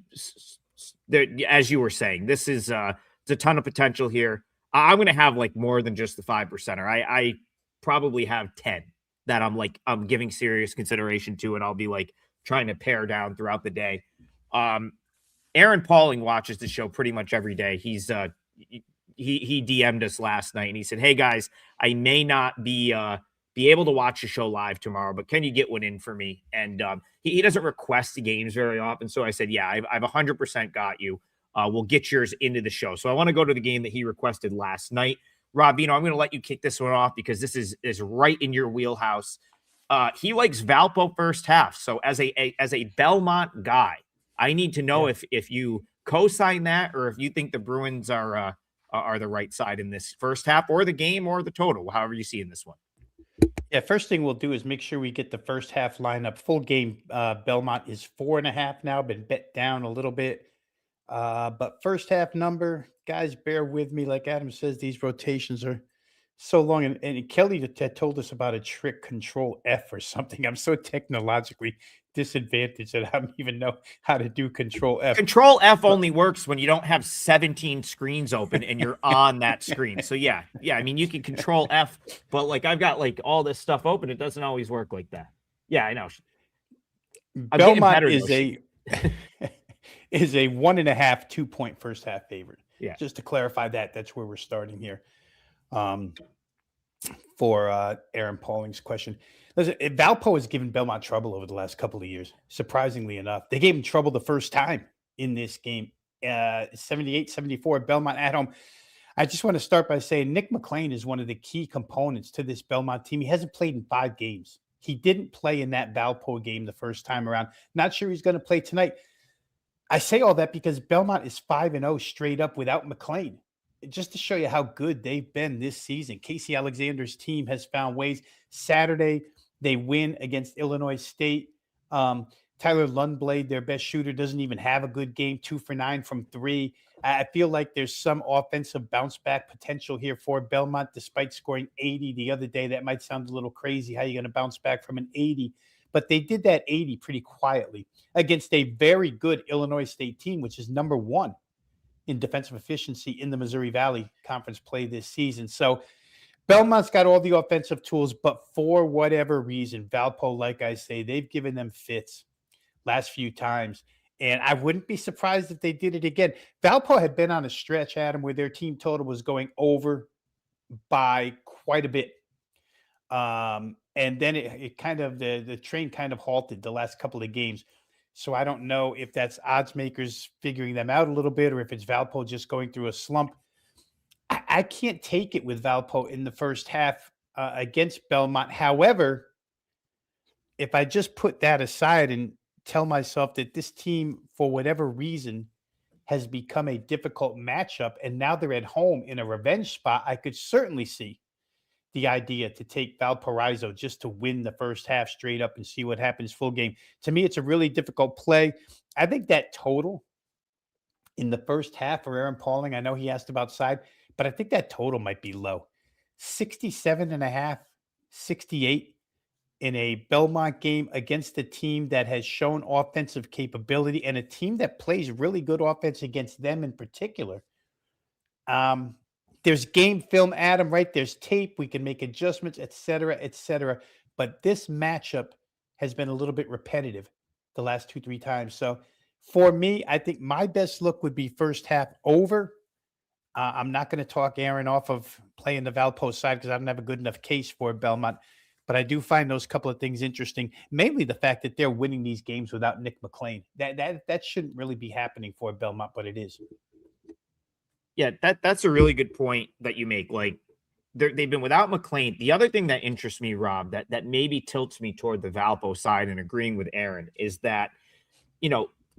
there, as you were saying, this is it's a ton of potential here. I'm going to have like more than just the 5%er. I probably have 10 that I'm giving serious consideration to, and I'll be like trying to pare down throughout the day. Aaron Pauling watches the show pretty much every day. He DM'd us last night and he said, "Hey guys, I may not be able to watch the show live tomorrow, but can you get one in for me?" And he doesn't request the games very often, so I said, "Yeah, I've 100% got you. We'll get yours into the show." So I want to go to the game that he requested last night. Rob, I'm going to let you kick this one off because this is right in your wheelhouse. He likes Valpo first half. So as a Belmont guy, I need to know if you co-sign that or if you think the Bruins are the right side in this first half or the game or the total, however you see in this one. Yeah, first thing we'll do is make sure we get the first half lineup. Full game, Belmont is 4.5 now, been bet down a little bit. But first half number, guys, bear with me. Like Adam says, these rotations are so long. And Kelly told us about a trick, Control F or something. I'm so technologically disadvantaged that I don't even know how to do Control F. Control F only works when you don't have 17 screens open and you're on that screen. So yeah. I mean, you can Control F, but like I've got like all this stuff open. It doesn't always work like that. Yeah, I know. Belmont is a 1.5 2-point first half favorite. Yeah. Just to clarify that's where we're starting here. For Aaron Pauling's question. Listen, Valpo has given Belmont trouble over the last couple of years, surprisingly enough. They gave him trouble the first time in this game, 78-74, Belmont at home. I just want to start by saying Nick McLean is one of the key components to this Belmont team. He hasn't played in 5 games. He didn't play in that Valpo game the first time around. Not sure he's going to play tonight. I say all that because Belmont is 5-0 straight up without McLean. Just to show you how good they've been this season. Casey Alexander's team has found ways. Saturday, they win against Illinois State. Tyler Lundblade, their best shooter, doesn't even have a good game, 2 for 9 from 3. I feel like there's some offensive bounce back potential here for Belmont, despite scoring 80 the other day. That might sound a little crazy. How are you going to bounce back from an 80? But they did that 80 pretty quietly against a very good Illinois State team, which is number 1 in defensive efficiency in the Missouri Valley Conference play this season. So Belmont's got all the offensive tools, but for whatever reason, Valpo, like I say, they've given them fits last few times. And I wouldn't be surprised if they did it again. Valpo had been on a stretch, Adam, where their team total was going over by quite a bit. And then it kind of, the train kind of halted the last couple of games. So I don't know if that's odds makers figuring them out a little bit or if it's Valpo just going through a slump. I can't take it with Valpo in the first half against Belmont. However, if I just put that aside and tell myself that this team, for whatever reason, has become a difficult matchup and now they're at home in a revenge spot, I could certainly see the idea to take Valparaiso just to win the first half straight up and see what happens full game. To me, it's a really difficult play. I think that total in the first half for Aaron Pauling, I know he asked about side, but I think that total might be low. 67.5, 68 in a Belmont game against a team that has shown offensive capability and a team that plays really good offense against them in particular. There's game film, Adam, right? There's tape. We can make adjustments, et cetera, et cetera. But this matchup has been a little bit repetitive the last 2, 3 times. So for me, I think my best look would be first half over. I'm not going to talk Aaron off of playing the Valpo side because I don't have a good enough case for Belmont. But I do find those couple of things interesting, mainly the fact that they're winning these games without Nick McLean. That shouldn't really be happening for Belmont, but it is. Yeah, that's a really good point that you make. Like they've been without McLean. The other thing that interests me, Rob, that maybe tilts me toward the Valpo side and agreeing with Aaron is that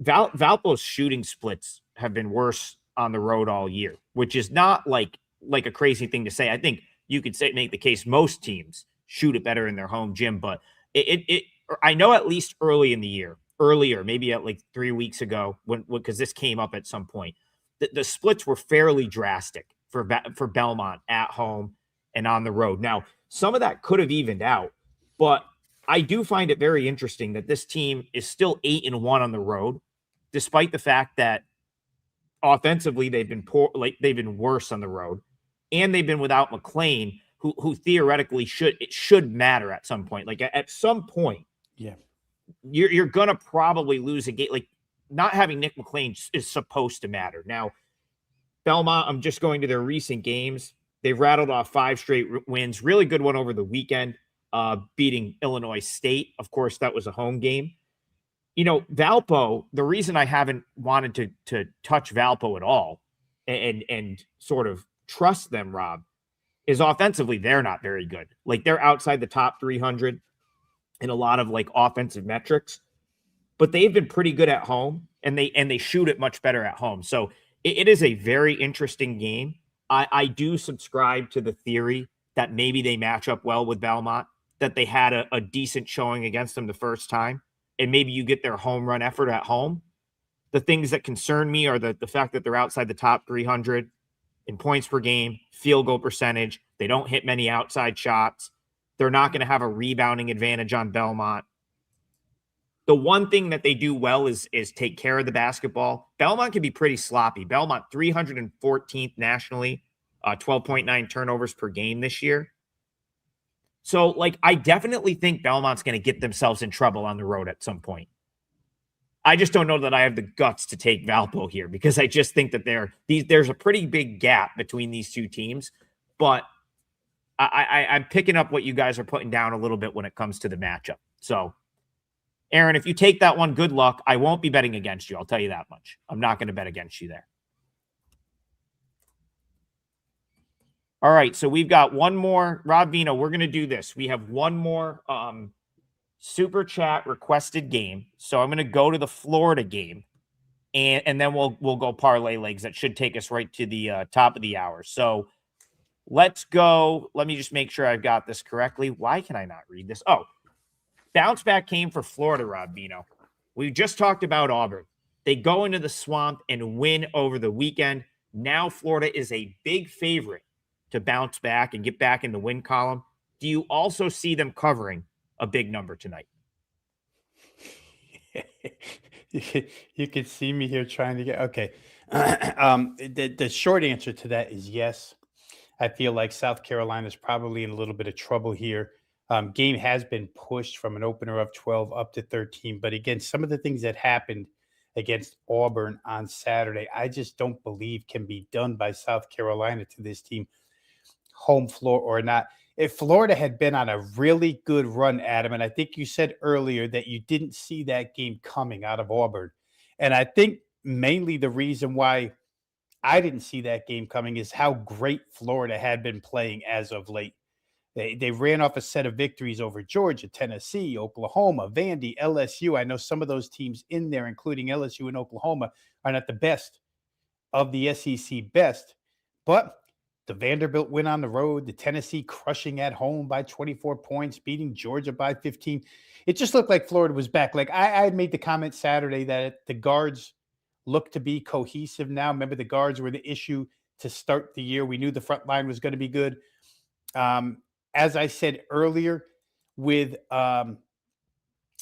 Valpo's shooting splits have been worse on the road all year, which is not like a crazy thing to say. I think you could say make the case most teams shoot it better in their home gym, but I know at least early in the year, earlier, maybe at like 3 weeks ago, when because this came up at some point, the splits were fairly drastic for Belmont at home and on the road. Now, some of that could have evened out, but I do find it very interesting that this team is still 8-1 on the road, despite the fact that offensively they've been poor, like they've been worse on the road, and they've been without McLean, who theoretically should matter at some point. Like at some point, Yeah. you're gonna probably lose a game. Like not having Nick McLean is supposed to matter. Now, Belmont, I'm just going to their recent games. They've rattled off 5 straight wins. Really good one over the weekend, beating Illinois State. Of course, that was a home game. Valpo, the reason I haven't wanted to touch Valpo at all and sort of trust them, Rob, is offensively they're not very good. Like they're outside the top 300 in a lot of like offensive metrics, but they've been pretty good at home and they shoot it much better at home. So it is a very interesting game. I do subscribe to the theory that maybe they match up well with Belmont, that they had a decent showing against them the first time, and maybe you get their home run effort at home. The things that concern me are the fact that they're outside the top 300 in points per game, field goal percentage. They don't hit many outside shots. They're not going to have a rebounding advantage on Belmont. The one thing that they do well is take care of the basketball. Belmont can be pretty sloppy. Belmont 314th nationally, 12.9 turnovers per game this year. So, like, I definitely think Belmont's going to get themselves in trouble on the road at some point. I just don't know that I have the guts to take Valpo here because I just think that there's a pretty big gap between these two teams. But I'm picking up what you guys are putting down a little bit when it comes to the matchup. So, Aaron, if you take that one, good luck. I won't be betting against you. I'll tell you that much. I'm not going to bet against you there. All right, so we've got one more. Rob Vino, we're going to do this. We have one more super chat requested game. So I'm going to go to the Florida game, and then we'll go parlay legs. That should take us right to the top of the hour. So let's go. Let me just make sure I've got this correctly. Why can I not read this? Oh, bounce back came for Florida, Rob Vino. We just talked about Auburn. They go into the swamp and win over the weekend. Now Florida is a big favorite to bounce back and get back in the win column. Do you also see them covering a big number tonight? You can see me here trying to get okay. The short answer to that is yes. I feel like South Carolina is probably in a little bit of trouble here. Game has been pushed from an opener of 12 up to 13. But again, some of the things that happened against Auburn on Saturday, I just don't believe can be done by South Carolina to this team, home floor or not. If Florida had been on a really good run, Adam, and I think you said earlier that you didn't see that game coming out of Auburn. And I think mainly the reason why I didn't see that game coming is how great Florida had been playing as of late. They ran off a set of victories over Georgia, Tennessee, Oklahoma, Vandy, LSU. I know some of those teams in there, including LSU and Oklahoma, are not the best of the SEC best. But the Vanderbilt win on the road, the Tennessee crushing at home by 24 points, beating Georgia by 15. It just looked like Florida was back. Like I had made the comment Saturday that the guards look to be cohesive now. Remember, the guards were the issue to start the year. We knew the front line was going to be good. As I said earlier, with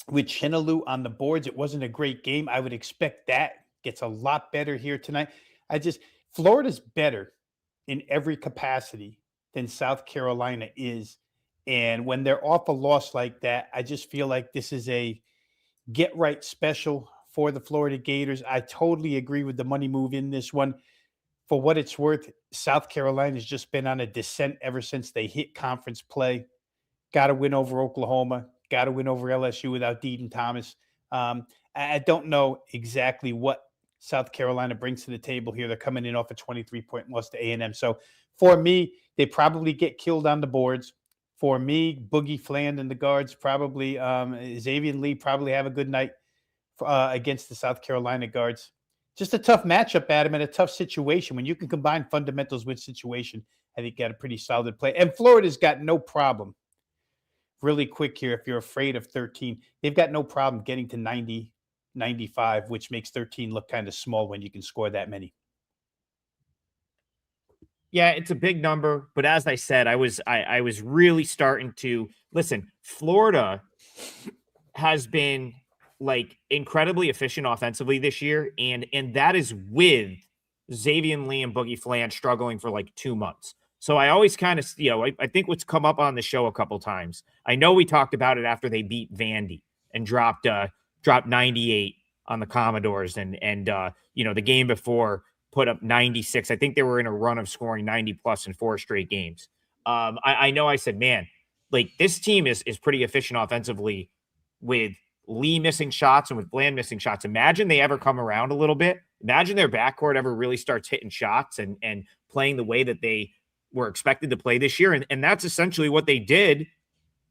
Chinaloo on the boards, it wasn't a great game. I would expect that gets a lot better here tonight. Florida's better in every capacity than South Carolina is And when they're off a loss like that, I just feel like this is a get right special for the Florida Gators. I totally agree with the money move in this one. For what it's worth, South Carolina's just been on a descent ever since they hit conference play. Got to win over Oklahoma. Got to win over LSU without Deaton Thomas. I don't know exactly what South Carolina brings to the table here. They're coming in off a 23-point loss to A&M. So for me, they probably get killed on the boards. For me, Boogie Fland and the guards probably, Xavier Lee probably have a good night against the South Carolina guards. Just a tough matchup, Adam, and a tough situation. When you can combine fundamentals with situation, I think you got a pretty solid play. And Florida's got no problem. Really quick here, if you're afraid of 13, they've got no problem getting to 90, 95, which makes 13 look kind of small when you can score that many. Yeah, it's a big number, but as I said, I was really starting to listen. Florida has been like incredibly efficient offensively this year, and that is with Xavier Lee and Boogie Fland struggling for like 2 months. So I always kind of, I think what's come up on the show a couple times. I know we talked about it after they beat Vandy and dropped 98 on the Commodores, and the game before put up 96. I think they were in a run of scoring 90 plus in 4 straight games. I know I said, man, like this team is pretty efficient offensively with Lee missing shots and with Bland missing shots. Imagine they ever come around a little bit. Imagine their backcourt ever really starts hitting shots and playing the way that they were expected to play this year. And that's essentially what they did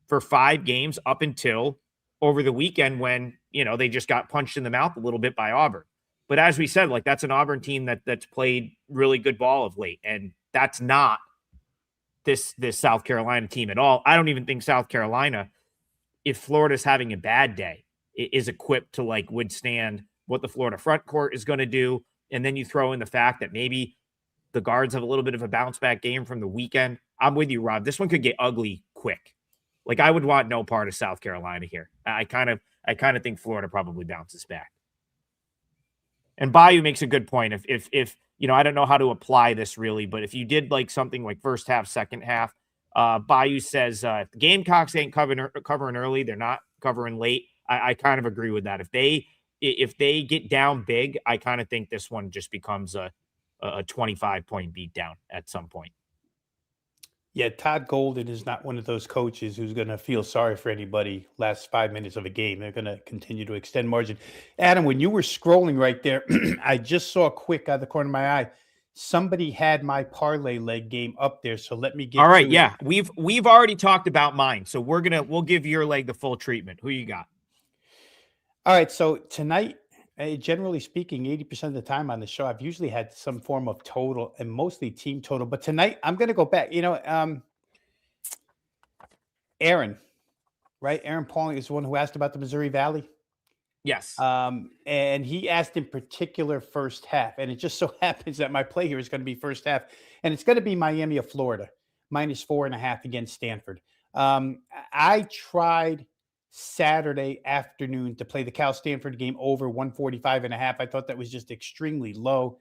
for 5 games up until over the weekend when, they just got punched in the mouth a little bit by Auburn. But as we said, like that's an Auburn team that's played really good ball of late. And that's not this South Carolina team at all. I don't even think South Carolina, if Florida's having a bad day, is equipped to like withstand what the Florida front court is going to do. And then you throw in the fact that maybe the guards have a little bit of a bounce back game from the weekend. I'm with you, Rob. This one could get ugly quick. Like I would want no part of South Carolina here. I kind of think Florida probably bounces back. And Bayou makes a good point. If I don't know how to apply this really, but if you did like something like first half, second half, Bayou says the Gamecocks ain't covering early, they're not covering late. I kind of agree with that. If they get down big, I kind of think this one just becomes a 25-point beatdown at some point. Yeah, Todd Golden is not one of those coaches who's going to feel sorry for anybody last 5 minutes of a game. They're going to continue to extend margin. Adam, when you were scrolling right there, I just saw quick out of the corner of my eye, somebody had my parlay leg game up there. So let me get all right. to Yeah, it. we've already talked about mine, so we'll give your leg the full treatment. Who you got? All right. So tonight, generally speaking, 80% of the time on the show, I've usually had some form of total and mostly team total. But tonight, I'm going to go back. Aaron, right? Aaron Pauling is the one who asked about the Missouri Valley. Yes. And he asked in particular first half. And it just so happens that my play here is going to be first half. And it's going to be Miami of Florida, -4.5 against Stanford. I tried Saturday afternoon to play the Cal Stanford game over 145.5. I thought that was just extremely low.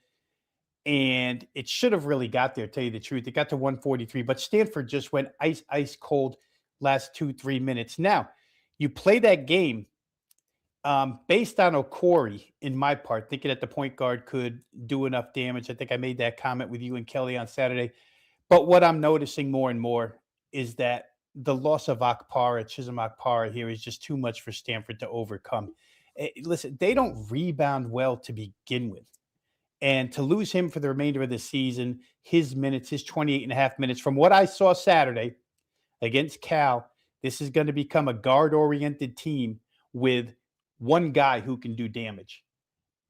And it should have really got there, tell you the truth. It got to 143, but Stanford just went ice cold last 2-3 minutes. Now, you play that game based on Okori, in my part, thinking that the point guard could do enough damage. I think I made that comment with you and Kelly on Saturday. But what I'm noticing more and more is that the loss of Chisholm Akpara here is just too much for Stanford to overcome. Listen, they don't rebound well to begin with. And to lose him for the remainder of the season, his 28.5 minutes, from what I saw Saturday against Cal, this is going to become a guard-oriented team with one guy who can do damage.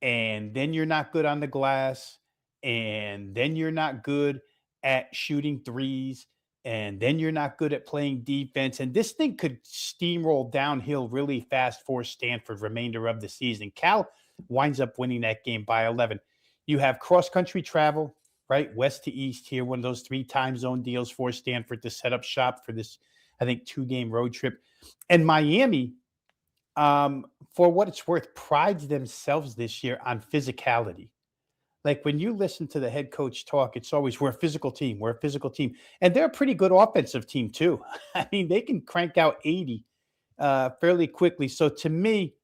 And then you're not good on the glass. And then you're not good at shooting threes. And then you're not good at playing defense. And this thing could steamroll downhill really fast for Stanford remainder of the season. Cal winds up winning that game by 11. You have cross-country travel, right? West to east here, one of those 3 time zone deals for Stanford to set up shop for this, I think, 2-game road trip. And Miami, for what it's worth, prides themselves this year on physicality. Like when you listen to the head coach talk, it's always, we're a physical team. We're a physical team. And they're a pretty good offensive team too. I mean, they can crank out 80 fairly quickly. So to me,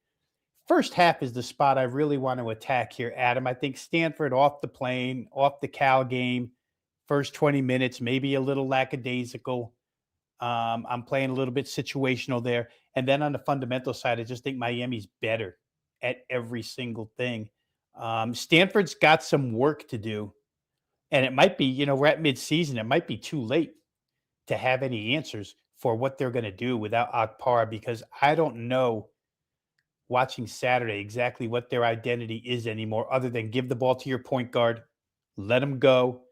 first half is the spot I really want to attack here, Adam. I think Stanford off the plane, off the Cal game, first 20 minutes, maybe a little lackadaisical. I'm playing a little bit situational there. And then on the fundamental side, I just think Miami's better at every single thing. Stanford's got some work to do. And it might be, we're at midseason. It might be too late to have any answers for what they're going to do without Akpar, because I don't know watching Saturday exactly what their identity is anymore, other than give the ball to your point guard, let them go.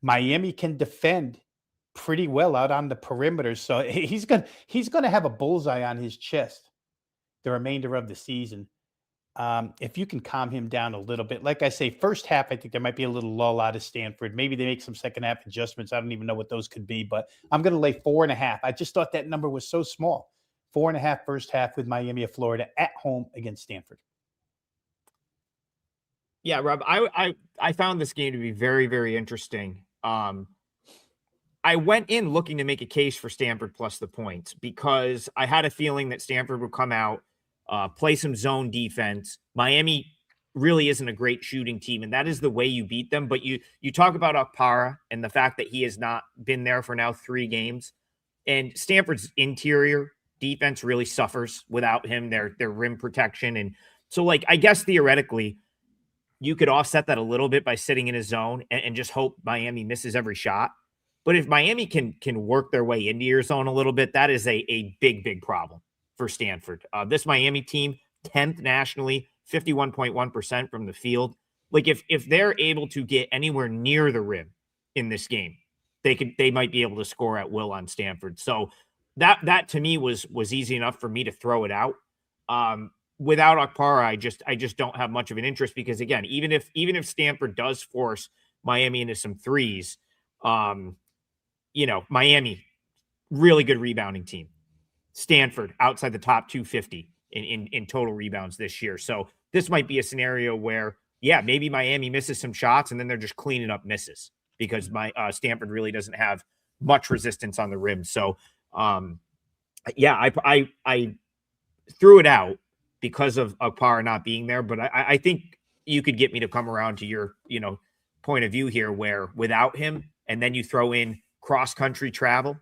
Miami can defend pretty well out on the perimeter, so he's gonna have a bullseye on his chest the remainder of the season. If you can calm him down a little bit, like I say, first half, I think there might be a little lull out of Stanford. Maybe they make some second half adjustments. I don't even know what those could be, but I'm going to lay 4.5. I just thought that number was so small. 4.5 first half with Miami of Florida at home against Stanford. Yeah, Rob, I found this game to be very, very interesting. I went in looking to make a case for Stanford plus the points because I had a feeling that Stanford would come out, play some zone defense. Miami really isn't a great shooting team, and that is the way you beat them. But you talk about Okpara and the fact that he has not been there for now 3 games, and Stanford's interior defense really suffers without him. Their rim protection, and so I guess theoretically you could offset that a little bit by sitting in his zone and just hope Miami misses every shot. But if Miami can work their way into your zone a little bit, that is a big problem for Stanford. This Miami team, 10th nationally, 51.1% from the field. If they're able to get anywhere near the rim in this game, they might be able to score at will on Stanford. So that to me was easy enough for me to throw it out. Without Okpara, I just don't have much of an interest because again, even if Stanford does force Miami into some threes, Miami, really good rebounding team. Stanford outside the top 250 in total rebounds this year. So this might be a scenario where, maybe Miami misses some shots and then they're just cleaning up misses because Stanford really doesn't have much resistance on the rim. So, I threw it out because of Akpar not being there, but I think you could get me to come around to your, point of view here where without him and then you throw in cross-country travel,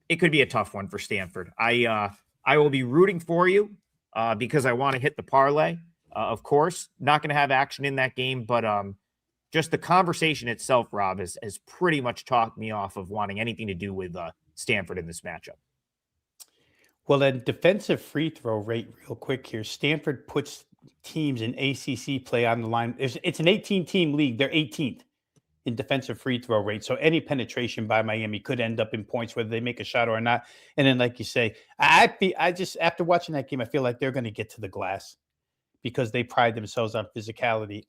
it could be a tough one for Stanford. I will be rooting for you because I want to hit the parlay. Of course, not going to have action in that game, but just the conversation itself, Rob, has pretty much talked me off of wanting anything to do with Stanford in this matchup. Well, then defensive free throw rate real quick here. Stanford puts teams in ACC play on the line. It's an 18-team league. They're 18th in defensive free throw rate. So any penetration by Miami could end up in points, whether they make a shot or not. And then, like you say, I just, after watching that game, I feel like they're going to get to the glass because they pride themselves on physicality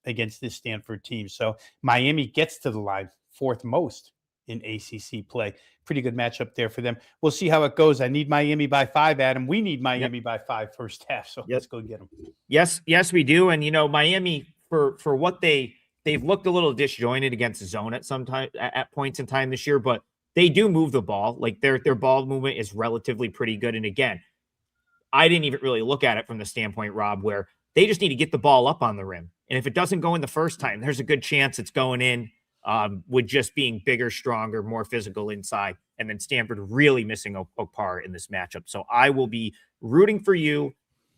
against this Stanford team. So Miami gets to the line, 4th most in ACC play. Pretty good matchup there for them. We'll see how it goes. I need Miami by 5, Adam. We need Miami by 5 first half. So let's go get them. Yes, we do. And, Miami, for what they've looked a little disjointed against the zone at points in time this year, but they do move the ball. Their ball movement is relatively pretty good. And again, I didn't even really look at it from the standpoint, Rob, where they just need to get the ball up on the rim. And if it doesn't go in the first time, there's a good chance it's going in with just being bigger, stronger, more physical inside. And then Stanford really missing Okpara in this matchup. So I will be rooting for you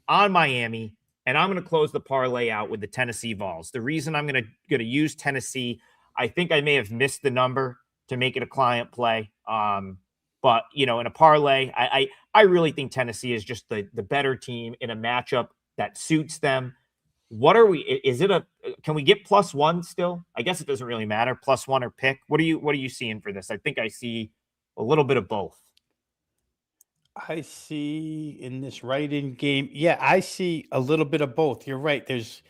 on Miami. And I'm going to close the parlay out with the Tennessee Vols. The reason I'm going to use Tennessee, I think I may have missed the number to make it a client play. But, in a parlay, I really think Tennessee is just the better team in a matchup that suits them. What are we? Can we get +1 still? I guess it doesn't really matter. +1 or pick. What are you seeing for this? I think I see a little bit of both. I see in this write-in game. Yeah, I see a little bit of both. You're right. There's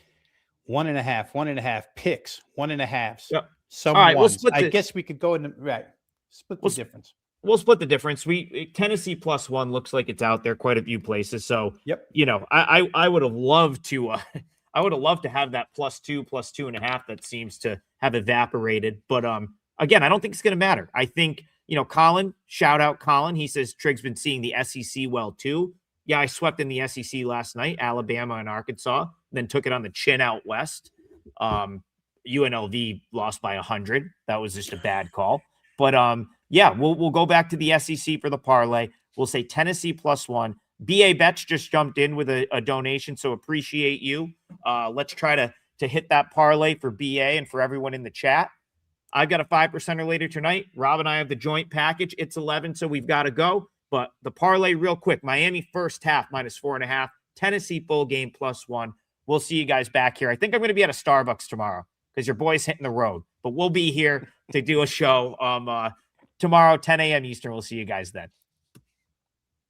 1.5 picks, 1.5s. Yep. Some all right, ones. I guess we could go in split the difference. We'll split the difference. Tennessee +1 looks like it's out there quite a few places. So, yep. I would have loved to I would have loved to have that +2, +2.5 that seems to have evaporated. But again, I don't think it's going to matter. I think, Colin, shout out Colin. He says Trig's been seeing the SEC well too. Yeah, I swept in the SEC last night, Alabama and Arkansas, then took it on the chin out west. UNLV lost by 100. That was just a bad call. But yeah, we'll go back to the SEC for the parlay. We'll say Tennessee +1. BA Betts just jumped in with a donation, so appreciate you. Let's try to hit that parlay for BA and for everyone in the chat. I've got a 5%er later tonight. Rob and I have the joint package. It's 11, so we've got to go. But the parlay real quick, Miami first half -4.5, Tennessee full game +1. We'll see you guys back here. I think I'm going to be at a Starbucks tomorrow because your boy's hitting the road. But we'll be here to do a show tomorrow, 10 a.m. Eastern. We'll see you guys then.